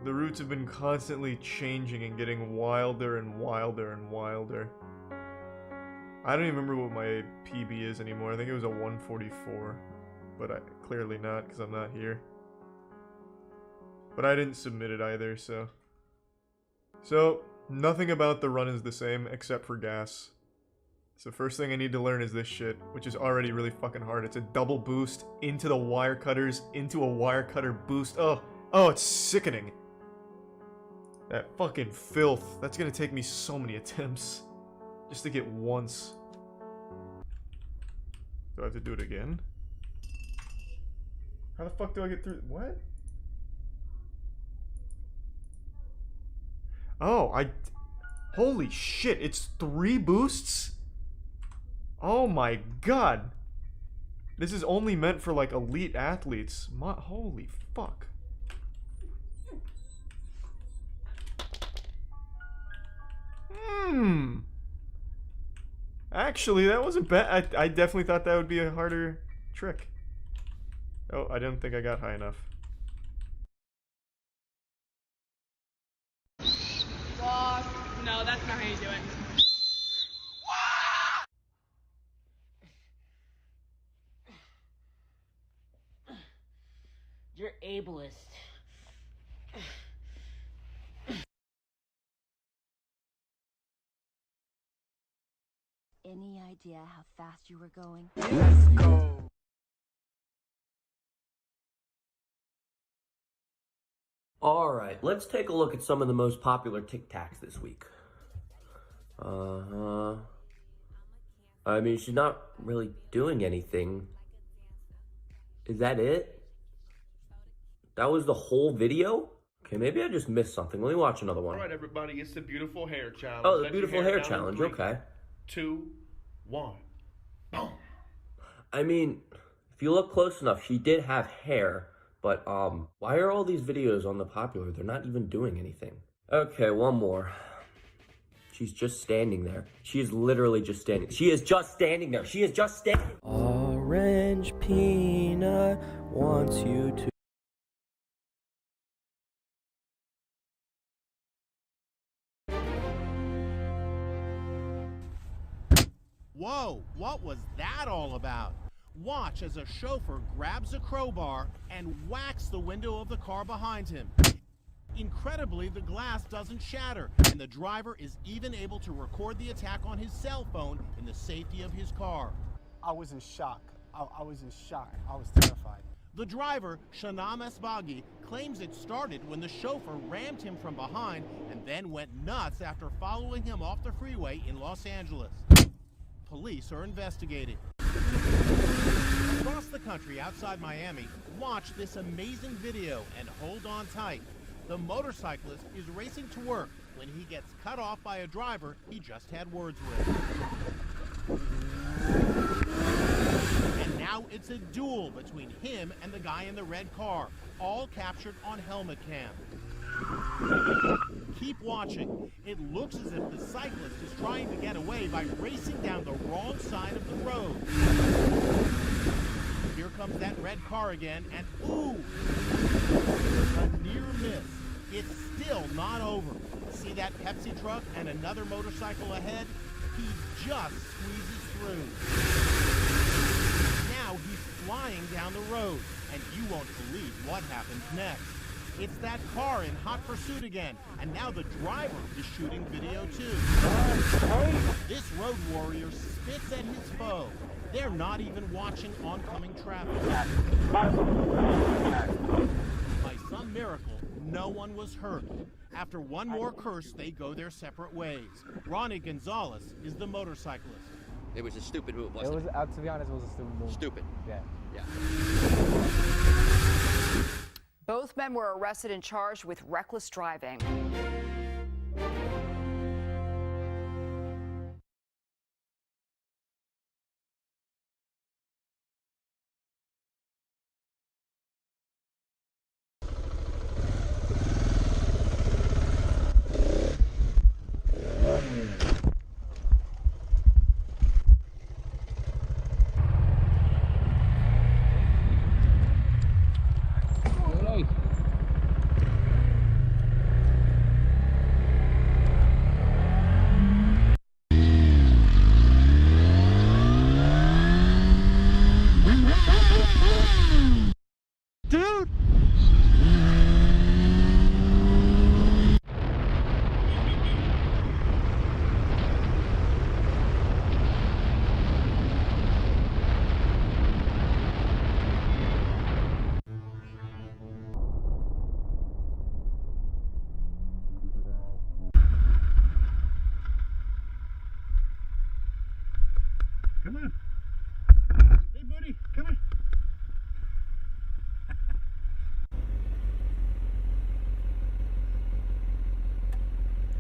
The routes have been constantly changing and getting wilder and wilder and wilder. I don't even remember what my PB is anymore. I think it was a 144. But clearly not, because I'm not here. But I didn't submit it either, so... So, nothing about the run is the same, except for gas. So first thing I need to learn is this shit, which is already really fucking hard. It's a double boost into the wire cutters, into a wire cutter boost. Oh, it's sickening. That fucking filth. That's gonna take me so many attempts. Just to get once. Do I have to do it again? How the fuck do I get through? What? Oh, holy shit, it's 3 boosts? Oh my god. This is only meant for like elite athletes. Holy fuck. Actually, that wasn't bad. I definitely thought that would be a harder trick. Oh, I didn't think I got high enough. Walk. No, that's not how you do it. You're ableist. Any idea how fast you were going? Let's go. Alright, let's take a look at some of the most popular Tic Tacs this week. I mean, she's not really doing anything. Is that it? That was the whole video? Okay, maybe I just missed something. Let me watch another one. All right, everybody, it's the beautiful hair challenge. Oh, the beautiful hair challenge, okay. 2, 1, boom. I mean, if you look close enough, she did have hair, but why are all these videos on the popular? They're not even doing anything. Okay, one more. She's just standing there. She is literally just standing. She is just standing there. She is just standing. Orange Peanut wants you to. Whoa, what was that all about? Watch as a chauffeur grabs a crowbar and whacks the window of the car behind him. Incredibly, the glass doesn't shatter, and the driver is even able to record the attack on his cell phone in the safety of his car. I was in shock. I was in shock. I was terrified. The driver, Shanam Esbaghi, claims it started when the chauffeur rammed him from behind and then went nuts after following him off the freeway in Los Angeles. Police are investigating. Across the country outside Miami, watch this amazing video and hold on tight. The motorcyclist is racing to work when he gets cut off by a driver he just had words with. And now it's a duel between him and the guy in the red car, all captured on helmet cam. Keep watching. It looks as if the cyclist is trying to get away by racing down the wrong side of the road. Here comes that red car again, and ooh! A near miss. It's still not over. See that Pepsi truck and another motorcycle ahead? He just squeezes through. Now he's flying down the road, and you won't believe what happens next. It's that car in hot pursuit again, and now the driver is shooting video too. This road warrior spits at his foe. They're not even watching oncoming traffic. By some miracle, no one was hurt. After one more curse, they go their separate ways. Ronnie Gonzalez is the motorcyclist. It was a stupid move, wasn't it? To be honest, it was a stupid move. Stupid. Yeah. Yeah. Both men were arrested and charged with reckless driving. Dude! Come on. Hey, buddy, come on.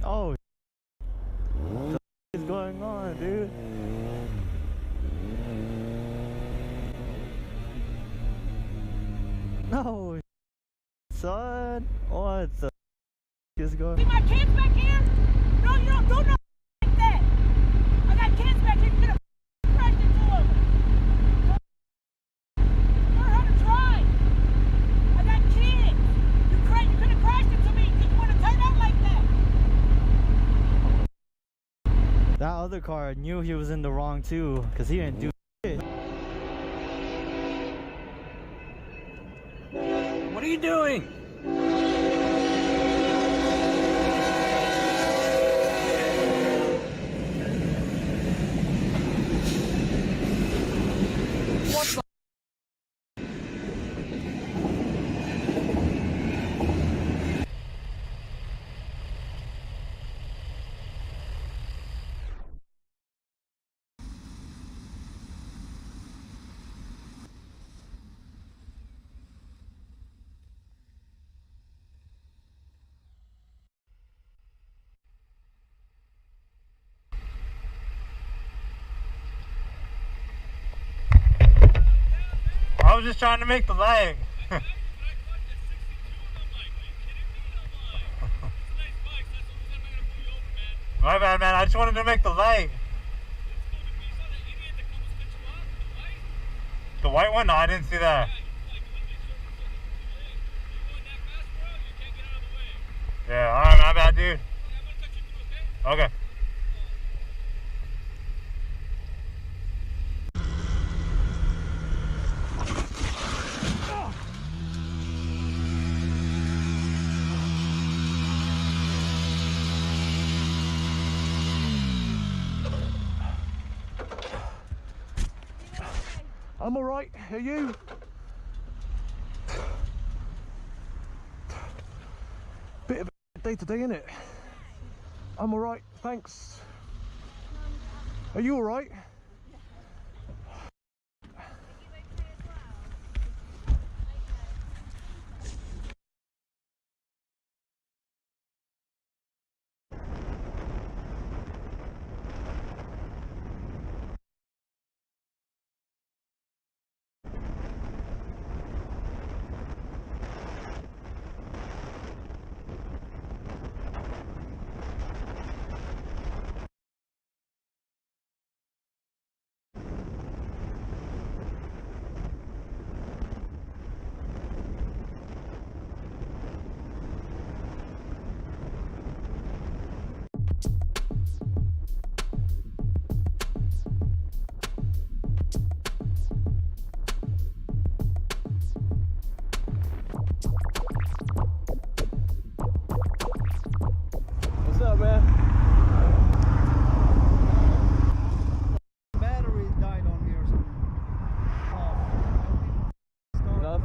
Oh, what is going on, dude? No, son, what the is going on? See my kids back here? No, you don't do nothing like that. I got kids back here. You could have crashed into them. Learn how to drive. I got kids. You could have crashed into me. Did you want to turn out like that? That other car knew he was in the wrong too, because he didn't do shit. What are you doing? What the? I was just trying to make the leg. My bad, man. I just wanted to make the leg. The white one? No, I didn't see that. Yeah, alright, my bad, dude. Okay. I'm alright, are you? Bit of a day today, innit? I'm alright, thanks. Are you alright?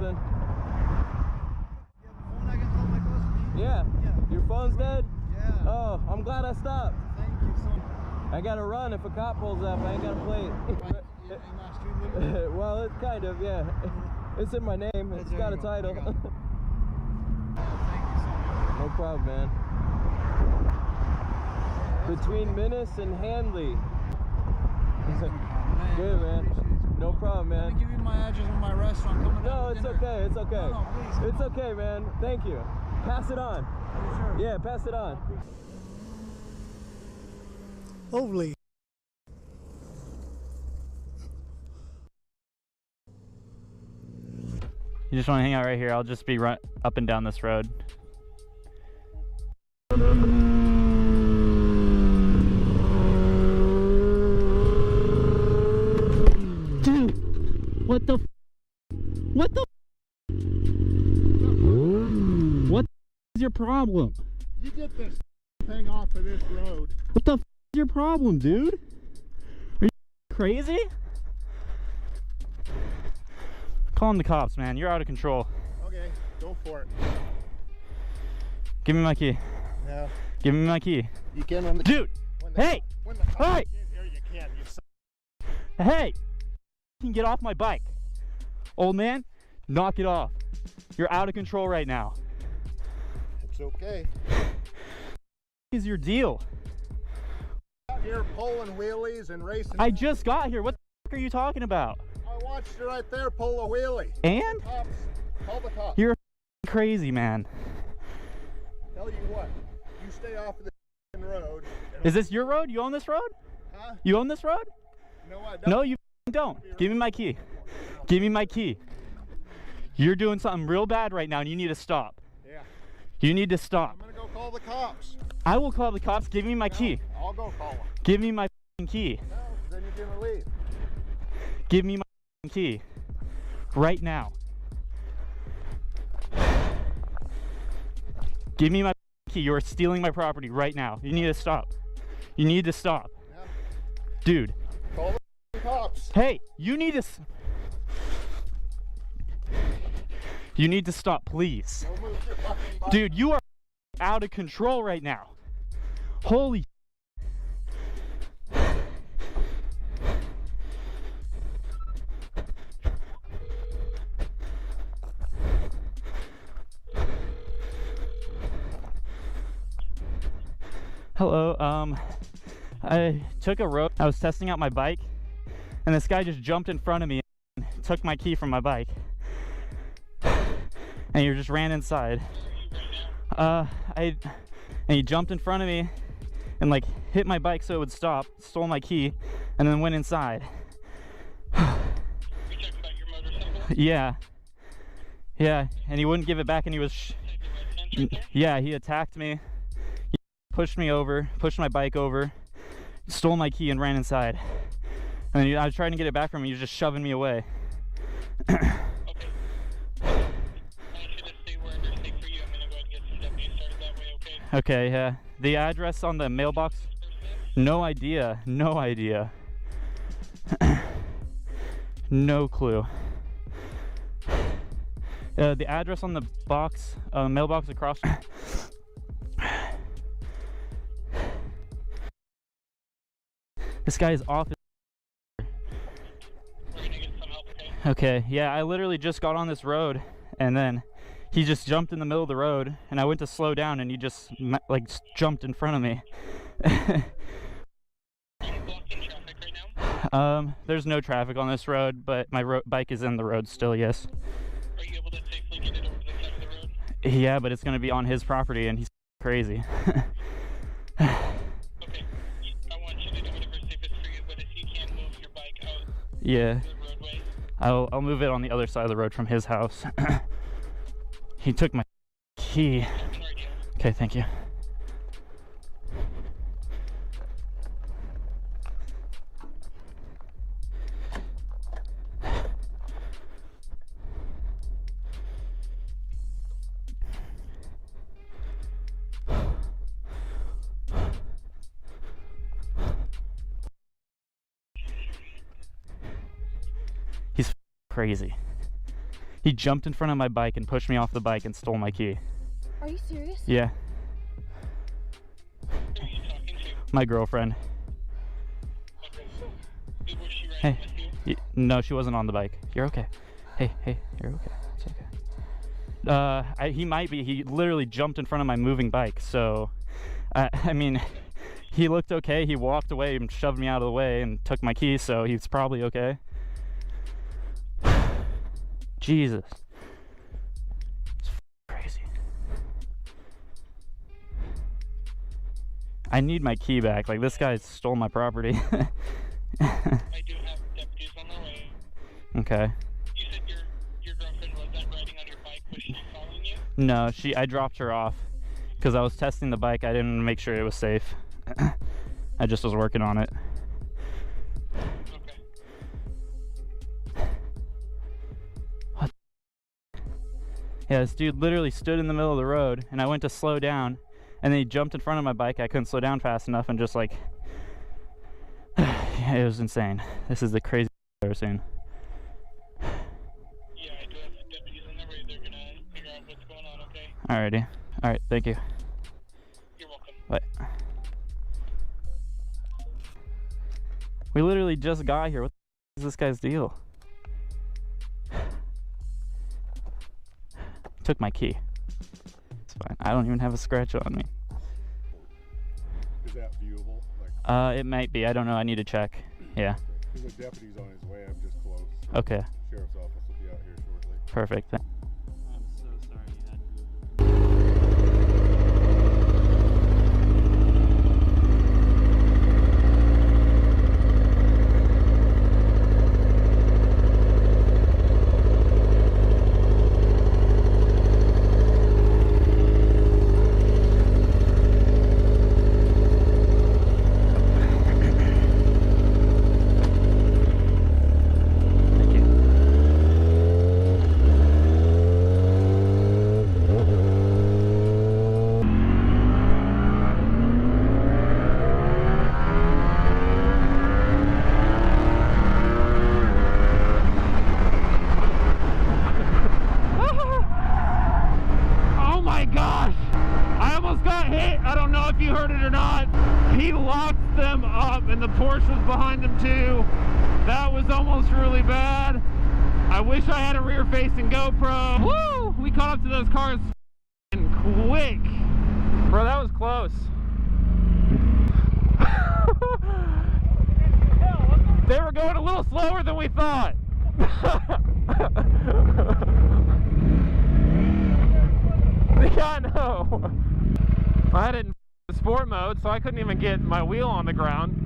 something. Yeah. Your phone's dead? Yeah. Oh, I'm glad I stopped. Thank you so much. I gotta run if a cop pulls up. I ain't got a plate. Well, it's kind of, yeah. It's in my name. It's got a title. Thank you so much. No problem, man. Between Minnis and Handley. Good, man. No problem, man. Give you my address of my restaurant. No, it's okay. It's okay. No, please. It's okay, man. Thank you. Pass it on. Sure. Yeah, pass it on. Holy. You just want to hang out right here? I'll just be up and down this road. Dude, what the? What the? What is your problem? You get this thing off of this road. What the is your problem, dude? Are you crazy? Calling the cops, man. You're out of control. Okay, go for it. Give me my key. No. Give me my key. You can when the dude. Hey. Hey. Here you can. Hey. You can get off my bike. Old man, knock it off. You're out of control right now. It's okay. What is your deal? Out here pulling wheelies and racing. I just got here. What the are you talking about? I watched you right there pull a wheelie. And? Call the cops. You're crazy, man. Tell you what, you stay off of the road. Is this your road? You own this road? Huh? You own this road? No, I don't. No, you don't. Give me my key. Give me my key. You're doing something real bad right now and you need to stop. Yeah. You need to stop. I'm gonna go call the cops. I will call the cops. Give me my key. I'll go call them. Give me my key. No, then you're gonna leave. Give me my key. Right now. Give me my key. You are stealing my property right now. You need to stop. You need to stop. Yeah. Dude. Call the cops. Hey, you need to... You need to stop, please. Don't move your fucking bike. Dude, you are out of control right now. Holy... Hello, I took a road. I was testing out my bike, and this guy just jumped in front of me and took my key from my bike. And he just ran inside. And he jumped in front of me and like hit my bike so it would stop, stole my key, and then went inside. Yeah. Yeah, and he wouldn't give it back, and he was... Yeah, he attacked me. Pushed me over, pushed my bike over, stole my key and ran inside. And then I was trying to get it back from him, he was just shoving me away. Okay, yeah. The address on the mailbox? No idea, no idea. No clue. The address on the box, mailbox across... This guy is off. Okay, yeah, I literally just got on this road and then he just jumped in the middle of the road and I went to slow down and he just like jumped in front of me. There's no traffic on this road, but my bike is in the road still, yes. Are you able to safely get it over to the side of the road? Yeah, but it's going to be on his property and he's crazy. Yeah, I'll move it on the other side of the road from his house. He took my key. Okay, thank you. He's crazy. He jumped in front of my bike and pushed me off the bike and stole my key. Are you serious? Yeah. Who are you talking to? My girlfriend. Okay. Was she riding Hey. with you? No, she wasn't on the bike. You're okay. Hey, you're okay. It's okay. He might be. He literally jumped in front of my moving bike. So, I mean, he looked okay. He walked away and shoved me out of the way and took my keys. So he's probably okay. Jesus. It's crazy. I need my key back. Like, this guy stole my property. I do have deputies on their way. Okay. You said your girlfriend was that riding on your bike. Was she following you? No, I dropped her off because I was testing the bike. I didn't make sure it was safe. I just was working on it. Okay. What? Yeah, this dude literally stood in the middle of the road, and I went to slow down, and then he jumped in front of my bike. I couldn't slow down fast enough, and just like, yeah, it was insane. This is the craziest I've ever seen. Yeah, I do have deputies on their way. They're gonna figure out what's going on, okay? Alrighty. Alright, thank you. You're welcome. Bye. We literally just got here. What the is this guy's deal? Took my key. It's fine. I don't even have a scratch on me. Is that viewable? Like, It might be. I don't know. I need to check. Yeah. There's a deputy's on his way. I'm just close. Okay. Sheriff's office will be out here shortly. Perfect. I'm so sorry you had Oh my gosh! I almost got hit. I don't know if you heard it or not. He locked them up and the Porsche was behind them too. That was almost really bad. I wish I had a rear-facing GoPro. Woo! We caught up to those cars quick. Bro, that was close. They were going a little slower than we thought. Yeah, I know. I had it in sport mode, so I couldn't even get my wheel on the ground.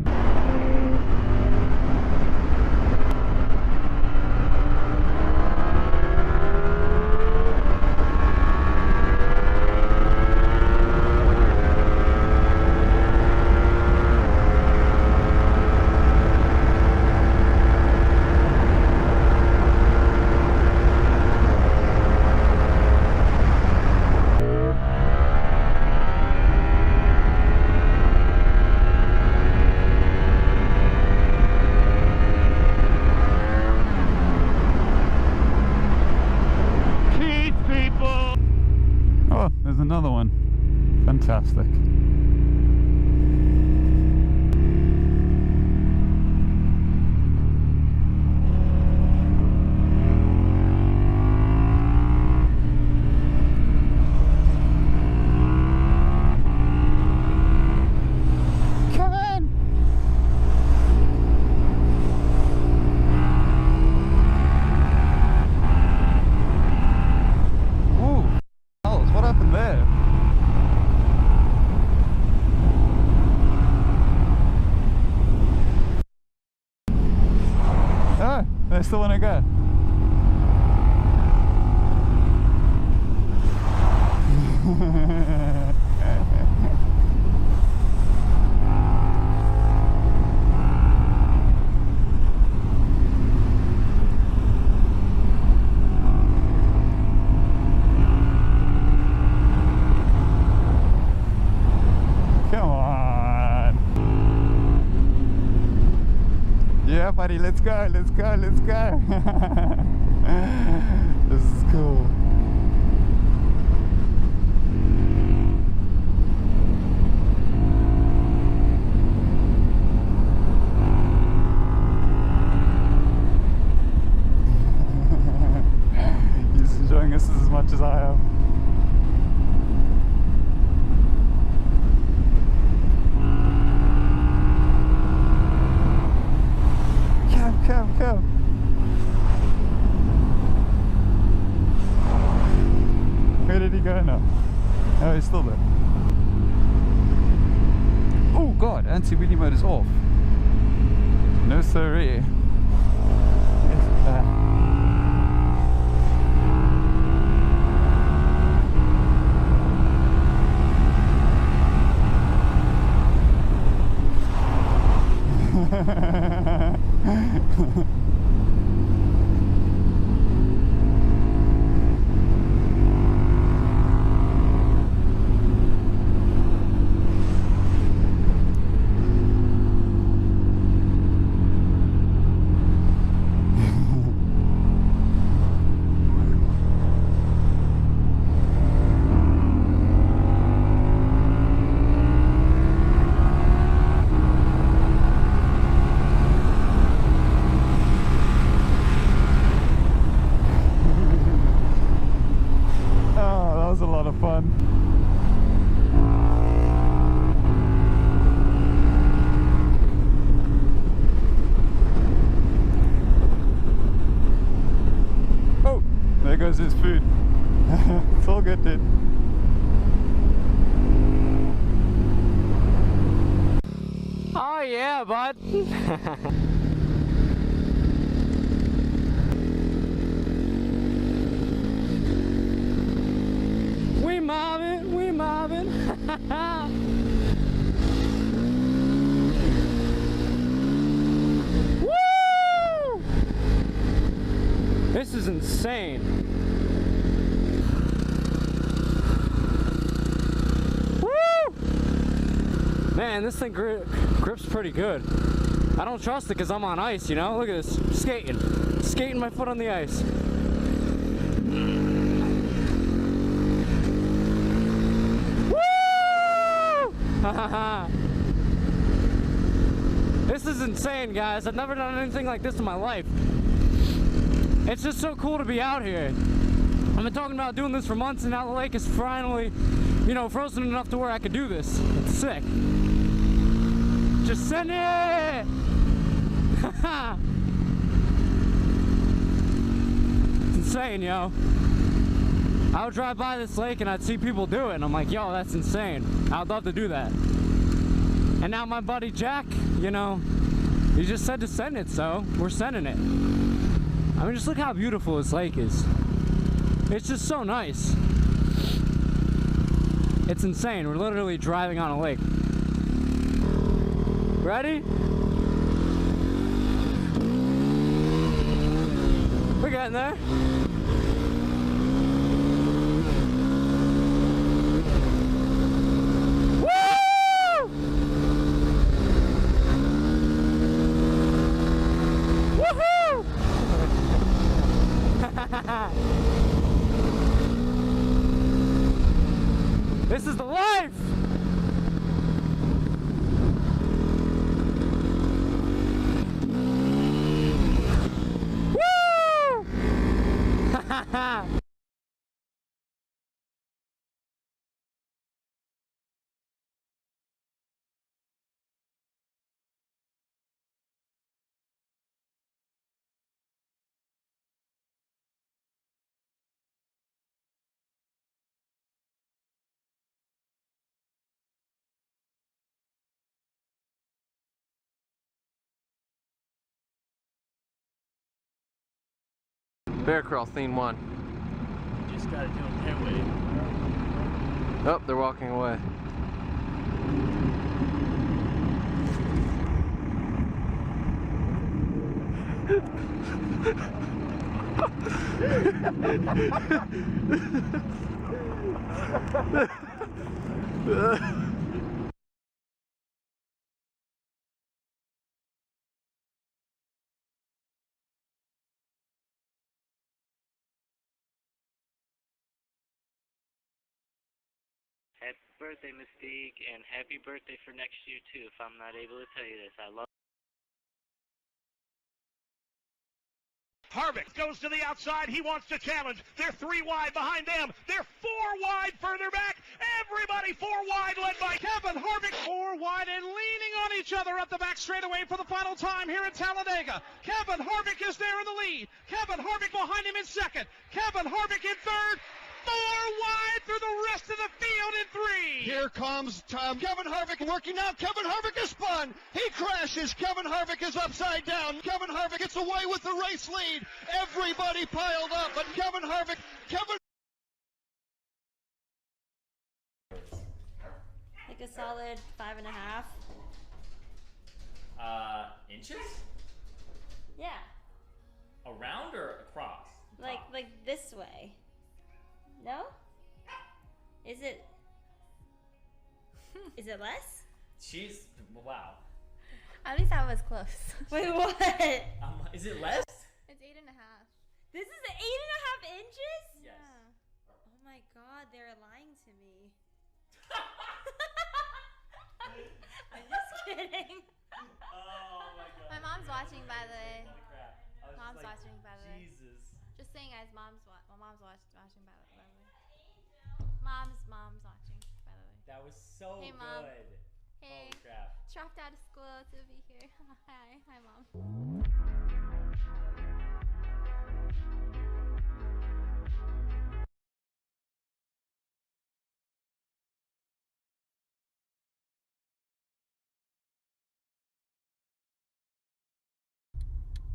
Oh, there's another one. Fantastic. Come on! Ooh, Alice, what happened there? Oh, they still want to go. Come on. Yeah, buddy, let's go, let's go, let's go. This is enjoying this as much as I am. Come. Where did he go now? Oh, he's still there. Oh god, anti-wheelie mode is off. No siree. It's bad. A lot of fun. Oh, there goes his food. It's all good, dude. Oh yeah, bud. We mobbing. Woo! This is insane. Woo! Man, this thing grips pretty good. I don't trust it because I'm on ice, you know? Look at this, skating my foot on the ice. This is insane, guys. I've never done anything like this in my life. It's just so cool to be out here. I've been talking about doing this for months, and now the lake is finally, you know, frozen enough to where I could do this. It's sick. Just send it! It's insane, yo. I would drive by this lake and I'd see people do it, and I'm like, yo, that's insane. I'd love to do that. And now my buddy Jack, you know, he just said to send it, so we're sending it. I mean, just look how beautiful this lake is. It's just so nice. It's insane. We're literally driving on a lake. Ready? We're getting there. This is the life! Woo! Bear crawl, scene 1. You just gotta do a pit wait. Oh, they're walking away. Happy birthday, Mystique, and happy birthday for next year, too, if I'm not able to tell you this. I love Harvick goes to the outside. He wants to challenge. They're 3 wide behind them. They're 4 wide further back. Everybody 4 wide, led by Kevin Harvick. 4 wide and leaning on each other up the back straightaway for the final time here in Talladega. Kevin Harvick is there in the lead. Kevin Harvick behind him in second. Kevin Harvick in third. 4 wide through the rest of the field in 3. Here comes Kevin Harvick working out. Kevin Harvick is spun. He crashes. Kevin Harvick is upside down. Kevin Harvick gets away with the race lead. Everybody piled up, but Kevin Harvick, Like a solid 5.5. Inches? Yeah. Around or across? Like this way. No? Is it less? She's, wow. At least I was close. Wait, what? Is it less? It's 8.5. This is 8.5 inches? Yes. Yeah. Oh my god, they're lying to me. I'm just kidding. Oh my god. My mom's watching, by the way. Holy crap. I was Mom's just like, watching, by the way. Jesus. Just saying, guys, my mom's watching, by the way. Mom's watching, by the way. That was so Hey, Mom. good. Hey. Holy crap. Dropped out of school to be here. Hi, Mom.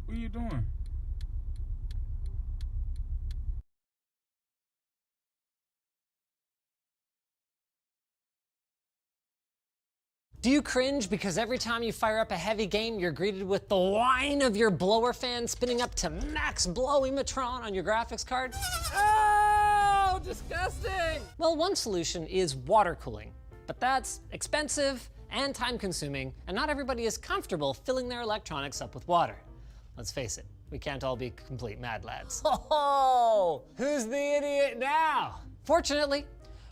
What are you doing? Do you cringe because every time you fire up a heavy game, you're greeted with the whine of your blower fan spinning up to max blowimatron on your graphics card? Oh, disgusting! Well, one solution is water cooling, but that's expensive and time consuming, and not everybody is comfortable filling their electronics up with water. Let's face it, we can't all be complete mad lads. Oh, who's the idiot now? Fortunately,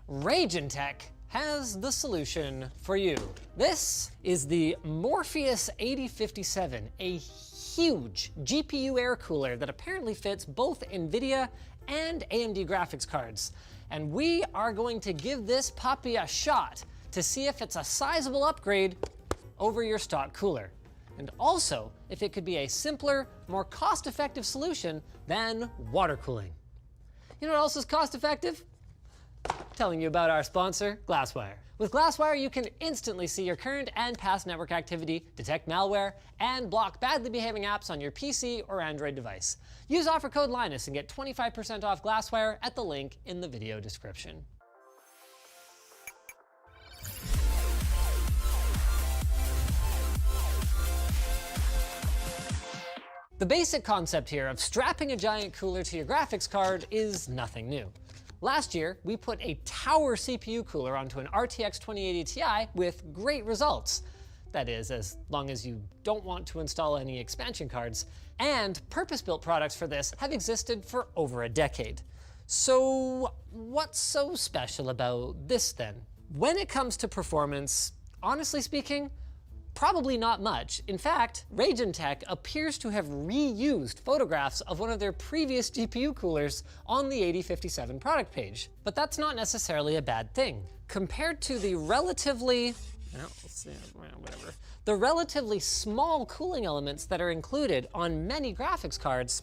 Ragentech has the solution for you. This is the Morpheus 8057, a huge GPU air cooler that apparently fits both NVIDIA and AMD graphics cards. And we are going to give this puppy a shot to see if it's a sizable upgrade over your stock cooler. And also, if it could be a simpler, more cost-effective solution than water cooling. You know what else is cost-effective? Telling you about our sponsor, Glasswire. With Glasswire, you can instantly see your current and past network activity, detect malware, and block badly behaving apps on your PC or Android device. Use offer code Linus and get 25% off Glasswire at the link in the video description. The basic concept here of strapping a giant cooler to your graphics card is nothing new. Last year, we put a tower CPU cooler onto an RTX 2080 Ti with great results. That is, as long as you don't want to install any expansion cards. And purpose-built products for this have existed for over a decade. So what's so special about this then? When it comes to performance, honestly speaking, probably not much. In fact, Ragentech appears to have reused photographs of one of their previous GPU coolers on the 8057 product page. But that's not necessarily a bad thing. Compared to the relatively, the relatively small cooling elements that are included on many graphics cards,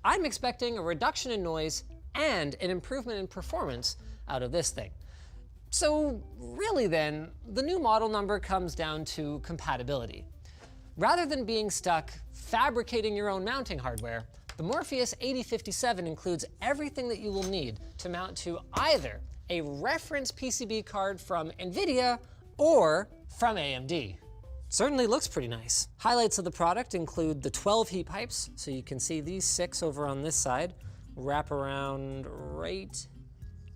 I'm expecting a reduction in noise and an improvement in performance out of this thing. So really then, the new model number comes down to compatibility. Rather than being stuck fabricating your own mounting hardware, the Morpheus 8057 includes everything that you will need to mount to either a reference PCB card from NVIDIA or from AMD. Certainly looks pretty nice. Highlights of the product include the 12 heat pipes, so you can see these 6 over on this side, wrap around right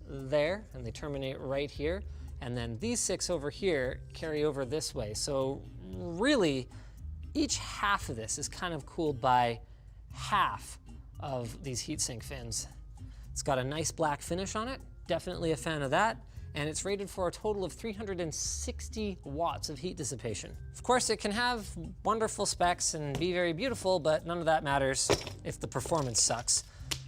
there, and they terminate right here. And then these 6 over here carry over this way. So really, each half of this is kind of cooled by half of these heatsink fins. It's got a nice black finish on it, definitely a fan of that. and it's rated for a total of 360 watts of heat dissipation. Of course, it can have wonderful specs and be very beautiful, but none of that matters if the performance sucks.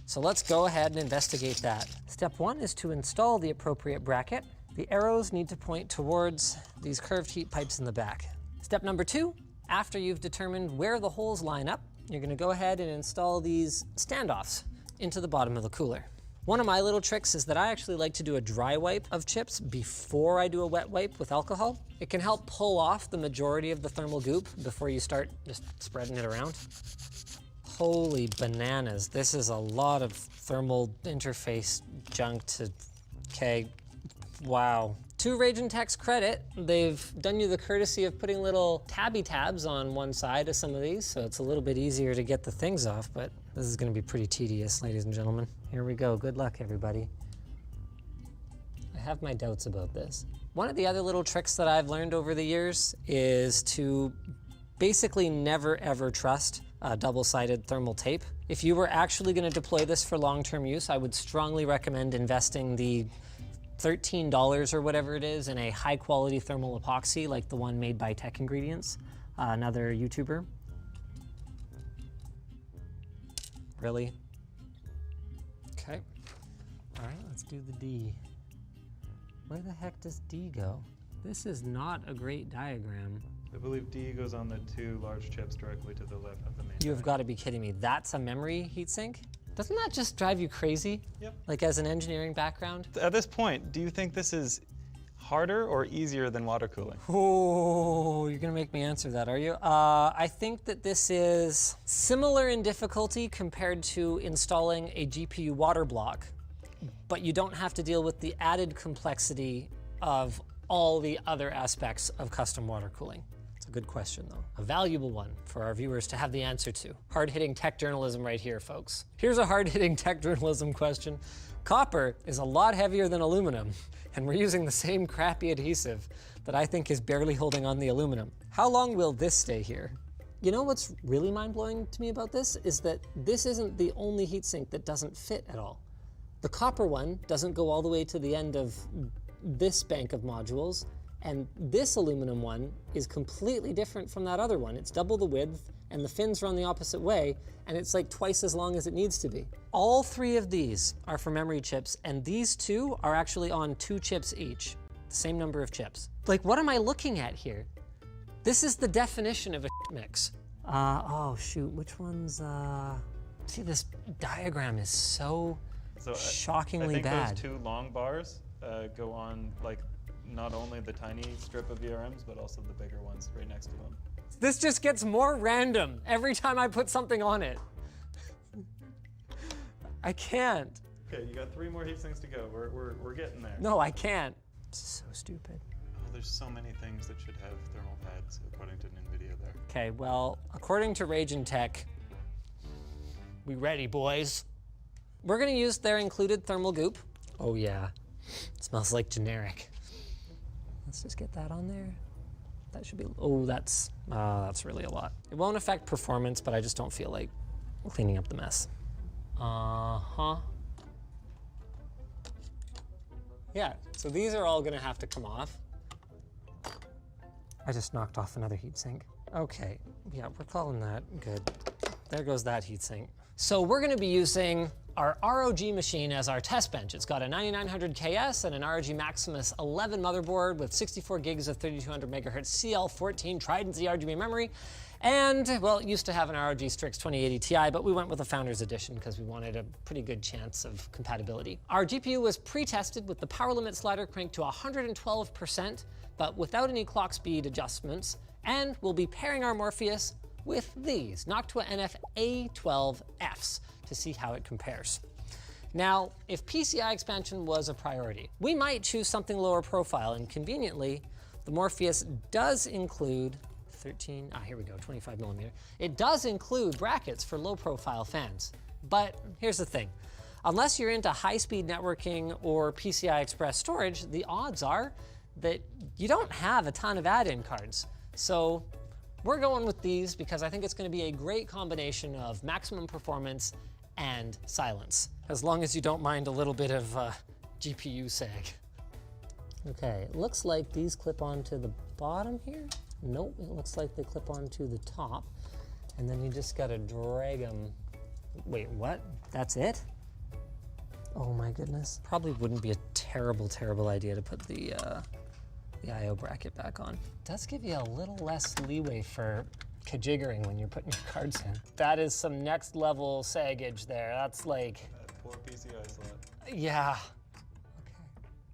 So let's go ahead and investigate that. Step 1 is to install the appropriate bracket. The arrows need to point towards these curved heat pipes in the back. Step number 2, after you've determined where the holes line up, you're gonna go ahead and install these standoffs into the bottom of the cooler. One of my little tricks is that I actually like to do a dry wipe of chips before I do a wet wipe with alcohol. It can help pull off the majority of the thermal goop before you start just spreading it around. Holy bananas, this is a lot of thermal interface junk to, okay, wow. To Raging Tech's credit, they've done you the courtesy of putting little tabby tabs on one side of some of these, so it's a little bit easier to get the things off, but this is gonna be pretty tedious, ladies and gentlemen. Here we go, good luck, everybody. I have my doubts about this. One of the other little tricks that I've learned over the years is to basically never ever trust double-sided thermal tape. If you were actually gonna deploy this for long-term use, I would strongly recommend investing the $13 or whatever it is in a high quality thermal epoxy like the one made by Tech Ingredients, another YouTuber. Really? Okay. All right, let's do the D. Where the heck does D go? This is not a great diagram. I believe D goes on the 2 large chips directly to the left of the main. You've got to be kidding me. That's a memory heatsink? Doesn't that just drive you crazy? Yep. Like as an engineering background? At this point, do you think this is harder or easier than water cooling? Oh, you're gonna make me answer that, are you? I think that this is similar in difficulty compared to installing a GPU water block, but you don't have to deal with the added complexity of all the other aspects of custom water cooling. It's a good question though. A valuable one for our viewers to have the answer to. Hard-hitting tech journalism right here, folks. Here's a hard-hitting tech journalism question. Copper is a lot heavier than aluminum, and we're using the same crappy adhesive that I think is barely holding on the aluminum. How long will this stay here? You know what's really mind-blowing to me about this is that this isn't the only heatsink that doesn't fit at all. The copper one doesn't go all the way to the end of this bank of modules, and this aluminum one is completely different from that other one. It's double the width, and the fins run the opposite way, and it's like twice as long as it needs to be. All 3 of these are for memory chips, and these 2 are actually on 2 chips each, the same number of chips. Like, what am I looking at here? This is the definition of a mix. Oh shoot, which one's, see, this diagram is so shockingly bad. I think those 2 long bars go on, like, not only the tiny strip of VRMs, but also the bigger ones right next to them. This just gets more random every time I put something on it. I can't. Okay, you got 3 more heat sinks to go. We're getting there. No, I can't. This is so stupid. Oh, there's so many things that should have thermal pads, according to NVIDIA there. Okay, well, according to Raging Tech, we ready, boys. We're gonna use their included thermal goop. Oh yeah, it smells like generic. Let's just get that on there. That should be, oh, that's really a lot. It won't affect performance, but I just don't feel like cleaning up the mess. Uh-huh. Yeah, so these are all gonna have to come off. I just knocked off another heatsink. Okay, yeah, we're calling that good. There goes that heatsink. So we're gonna be using our ROG machine as our test bench. It's got a 9900 KS and an ROG Maximus 11 motherboard with 64 gigs of 3200 megahertz CL14 Trident Z RGB memory. And, well, it used to have an ROG Strix 2080 Ti, but we went with a Founders Edition because we wanted a pretty good chance of compatibility. Our GPU was pre-tested with the power limit slider cranked to 112%, but without any clock speed adjustments. And we'll be pairing our Morpheus with these Noctua NF A12Fs to see how it compares. Now, if PCI expansion was a priority, we might choose something lower profile, and conveniently, the Morpheus does include 25 millimeter. It does include brackets for low profile fans. But here's the thing, unless you're into high-speed networking or PCI Express storage, the odds are that you don't have a ton of add-in cards. So we're going with these because I think it's gonna be a great combination of maximum performance and silence, as long as you don't mind a little bit of GPU sag. Okay, it looks like these clip onto the bottom here. Nope, it looks like they clip onto the top. And then you just gotta drag them. Wait, what? That's it? Oh my goodness. Probably wouldn't be a terrible, terrible idea to put the I/O bracket back on. It does give you a little less leeway for kajiggering when you're putting your cards in. That is some next level saggage there. That's like... Poor PCI slot. Yeah. Okay.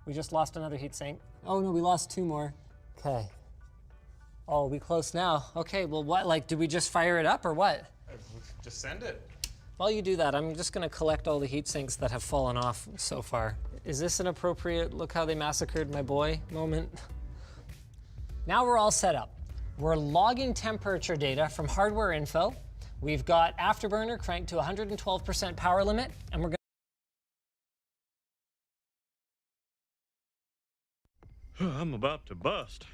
We just lost another heatsink. Oh no, we lost 2 more. Okay. Oh, we close now. Okay, well what, like, do we just fire it up or what? Just send it. While you do that, I'm just gonna collect all the heat sinks that have fallen off so far. Is this an appropriate look how they massacred my boy moment? Now we're all set up. We're logging temperature data from hardware info. We've got Afterburner cranked to 112% power limit, and we're gonna... I'm about to bust.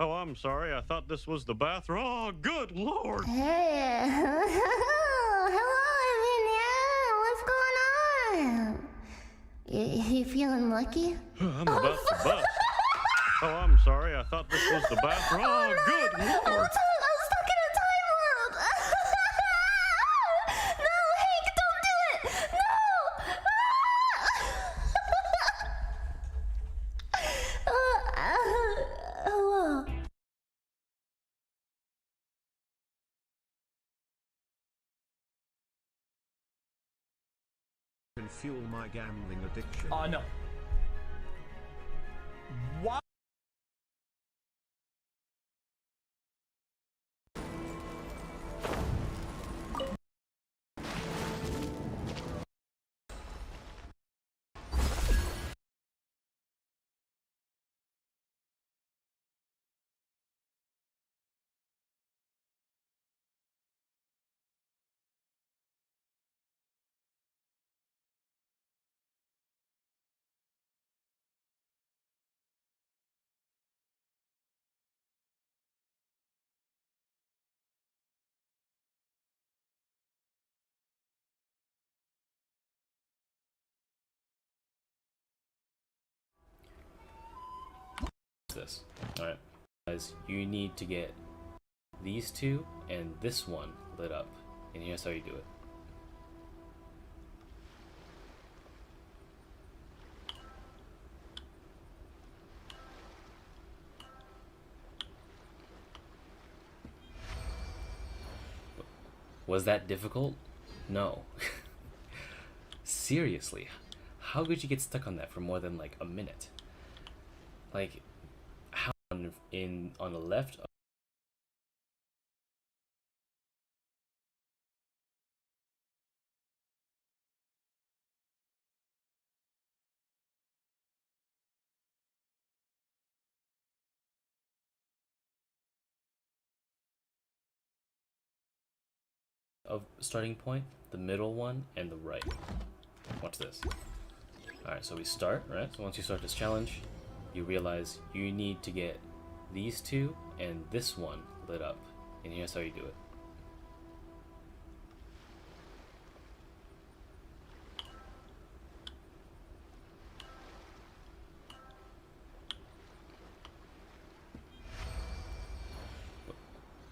Oh, I'm sorry. I thought this was the bathroom. Oh, good Lord. Hey, hello, what's going on? You feeling lucky? I'm about to bust. Oh, I'm sorry. I thought this was the bathroom. Oh, good Lord. I'm stuck in a time world. No, Hank, don't do it. No. Hello. Can fuel my gambling addiction. Oh no. What? This. Alright. Guys, you need to get these 2 and this one lit up. And here's how you do it. Was that difficult? No. Seriously, how could you get stuck on that for more than like a minute? Like, how on the left of starting point, the middle one, and the right. Watch this. Alright, so we start, right? So once you start this challenge, you realize you need to get these 2 and this one lit up. And here's how you do it.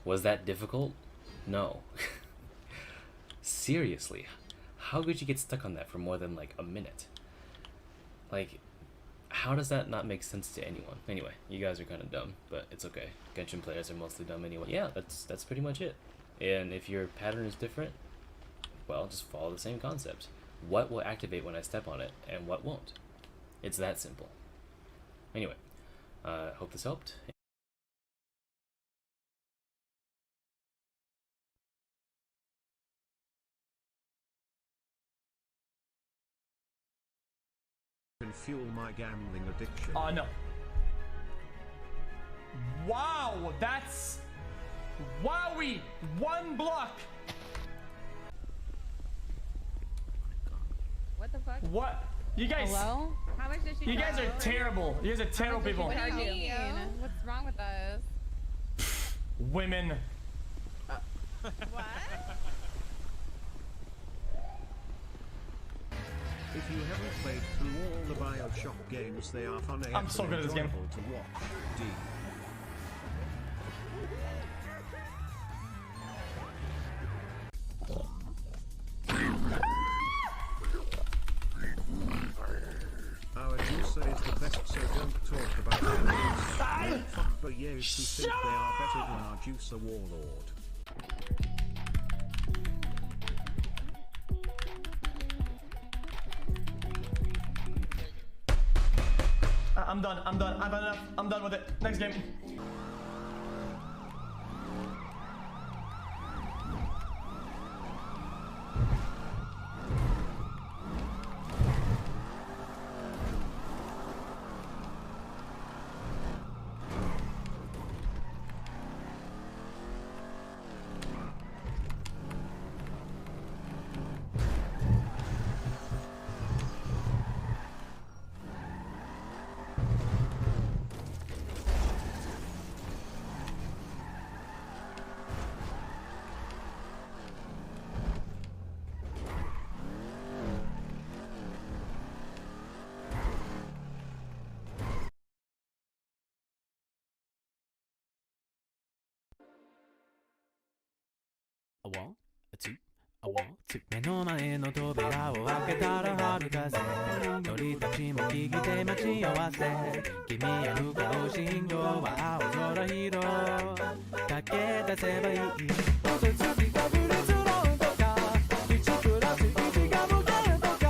Was that difficult? No. Seriously, how could you get stuck on that for more than like a minute? Like, how does that not make sense to anyone? Anyway, you guys are kind of dumb, but it's okay. Genshin players are mostly dumb anyway. Yeah, that's pretty much it. And if your pattern is different, well, just follow the same concept. What will activate when I step on it, and what won't? It's that simple. Anyway, hope this helped. Can fuel my gambling addiction. Oh no. Wow, that's... Wowie! 1 block! What the fuck? What? You guys... Hello? How much did she You guys charge? are terrible. You guys are terrible people. What do you mean? What's wrong with us? Women. What? If you haven't played through all the Bioshock games, they are fun. I'm so good at this game. To watch. D. Our juicer is the best, so don't talk about animals. Fuck boyos who think they are better than our juicer warlord. I'm done. I've had enough. I'm done with it. Next game. A wall, a two, a wall, two. 目の前の扉を開けたら春風鳥たちも聞いて待ち合わせ君へ向かう信号は青空広駆け出せばいい嘘つきがブレスロンとか1プラス1が無限とか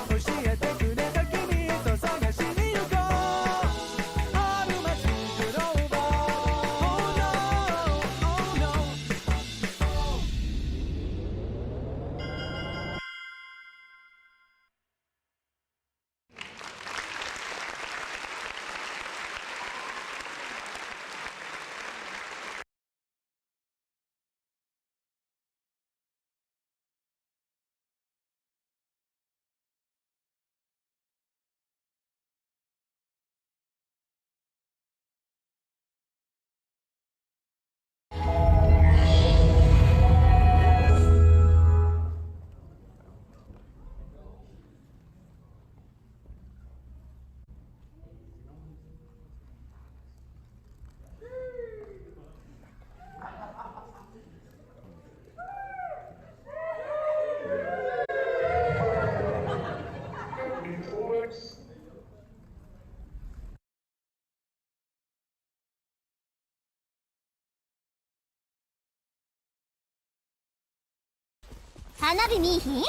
教えてくれた君と探しに行こう春街グローバー Oh no, oh no花火見いひん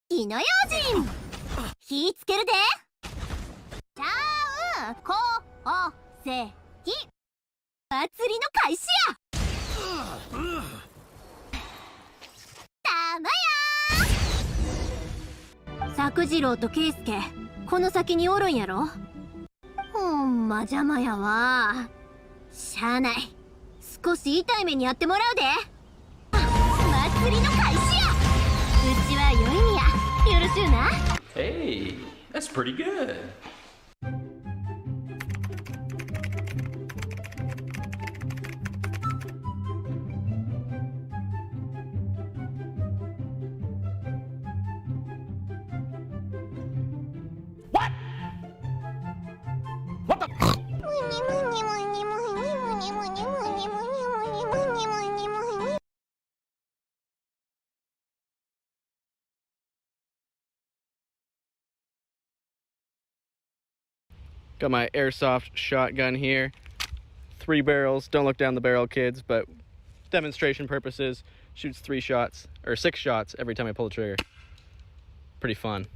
火の用心火つけるでちゃうこおせき祭りの開始やたまや作次郎と圭介この先におるんやろほんま邪魔やわしゃあない少し痛い目にやってもらうで祭りの開始やうちは良いんやよろしゅうな Hey, that's pretty good. Got my airsoft shotgun here. 3 barrels. Don't look down the barrel, kids, but demonstration purposes, shoots 3 shots, or 6 shots every time I pull the trigger. Pretty fun.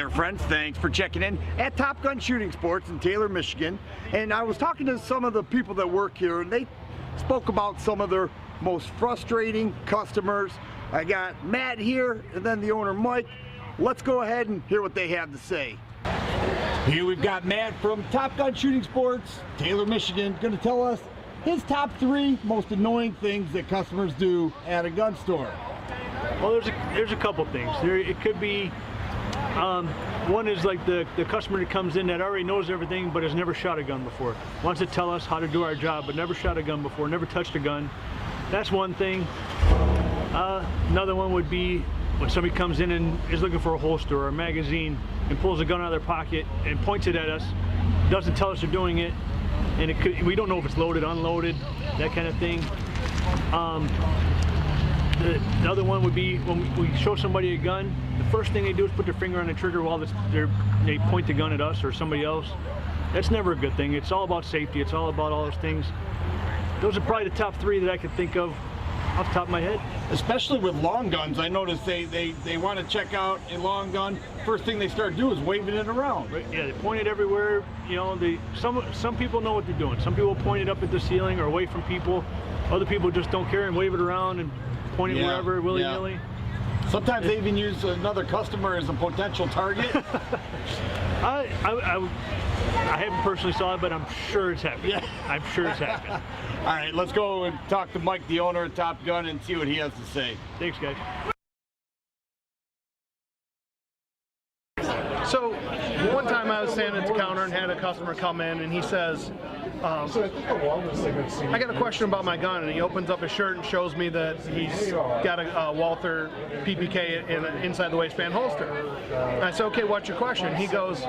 there, friends. Thanks for checking in at Top Gun Shooting Sports in Taylor, Michigan. And I was talking to some of the people that work here, and they spoke about some of their most frustrating customers. I got Matt here, and then the owner, Mike. Let's go ahead and hear what they have to say. Here we've got Matt from Top Gun Shooting Sports, Taylor, Michigan, going to tell us his top 3 most annoying things that customers do at a gun store. Well, there's a couple things. It could be, one is like the customer that comes in that already knows everything but has never shot a gun before. Wants to tell us how to do our job but never shot a gun before, never touched a gun. That's one thing. Another one would be when somebody comes in and is looking for a holster or a magazine and pulls a gun out of their pocket and points it at us, doesn't tell us they're doing it, and we don't know if it's loaded, unloaded, that kind of thing. The other one would be when we show somebody a gun, the first thing they do is put their finger on the trigger while they point the gun at us or somebody else. That's never a good thing. It's all about safety. It's all about all those things. Those are probably the top 3 that I could think of off the top of my head. Especially with long guns, I notice they want to check out a long gun. First thing they start doing is waving it around. Right? Yeah, they point it everywhere. You know, some people know what they're doing. Some people point it up at the ceiling or away from people. Other people just don't care and wave it around and point it wherever, willy-nilly. Yeah. Sometimes they even use another customer as a potential target. I haven't personally saw it, but I'm sure it's happening. Yeah. I'm sure it's happening. All right, let's go and talk to Mike, the owner of Top Gun, and see what he has to say. Thanks, guys. So, one time I was standing at the counter and had a customer come in, and he says, I got a question about my gun, and he opens up his shirt and shows me that he's got a Walther PPK inside the waistband holster. And I said, okay, what's your question? He goes,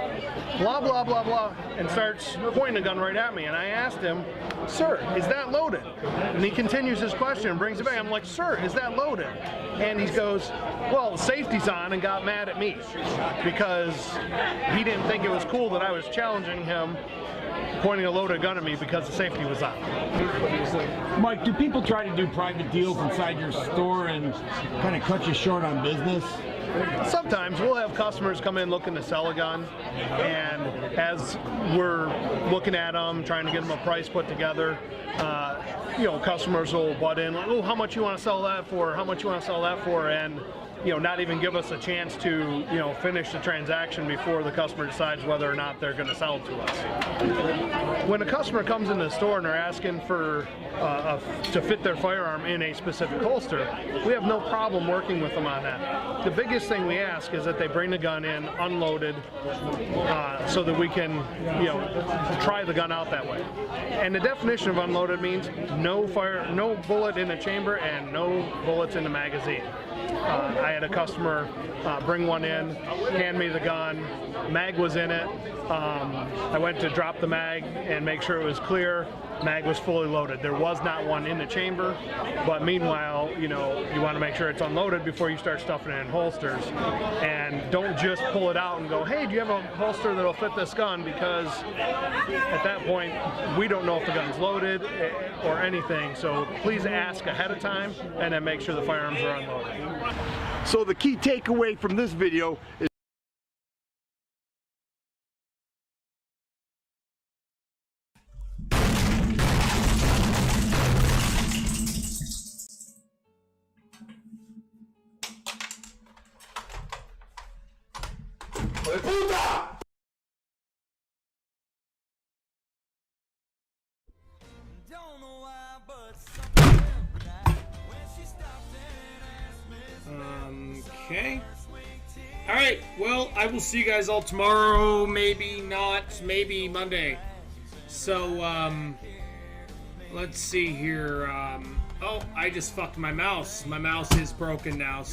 blah, blah, blah, blah, and starts pointing the gun right at me. And I asked him, sir, is that loaded? And he continues his question and brings it back. I'm like, sir, is that loaded? And he goes, well, safety's on, and got mad at me because he didn't think it was cool that I was challenging him pointing a loaded gun at me because the safety was on. Mike, do people try to do private deals inside your store and kind of cut you short on business? Sometimes we'll have customers come in looking to sell a gun, and as we're looking at them, trying to get them a price put together, you know, customers will butt in, like, oh, how much you want to sell that for? How much you want to sell that for? And you know, not even give us a chance to, you know, finish the transaction before the customer decides whether or not they're going to sell it to us. When a customer comes into the store and they're asking for to fit their firearm in a specific holster, we have no problem working with them on that. The biggest thing we ask is that they bring the gun in unloaded so that we can, you know, try the gun out that way. And the definition of unloaded means no bullet in the chamber and no bullets in the magazine. I had a customer bring one in, hand me the gun, mag was in it. I went to drop the mag and make sure it was clear. Mag was fully loaded. There was not one in the chamber, but meanwhile, you know, you want to make sure it's unloaded before you start stuffing it in holsters. And don't just pull it out and go, hey, do you have a holster that'll fit this gun? Because at that point, we don't know if the gun's loaded or anything. So please ask ahead of time and then make sure the firearms are unloaded. So the key takeaway from this video is Okay. Alright, well, I will see you guys all tomorrow, maybe not, maybe Monday. So, let's see here. Oh, I just fucked my mouse. My mouse is broken now, so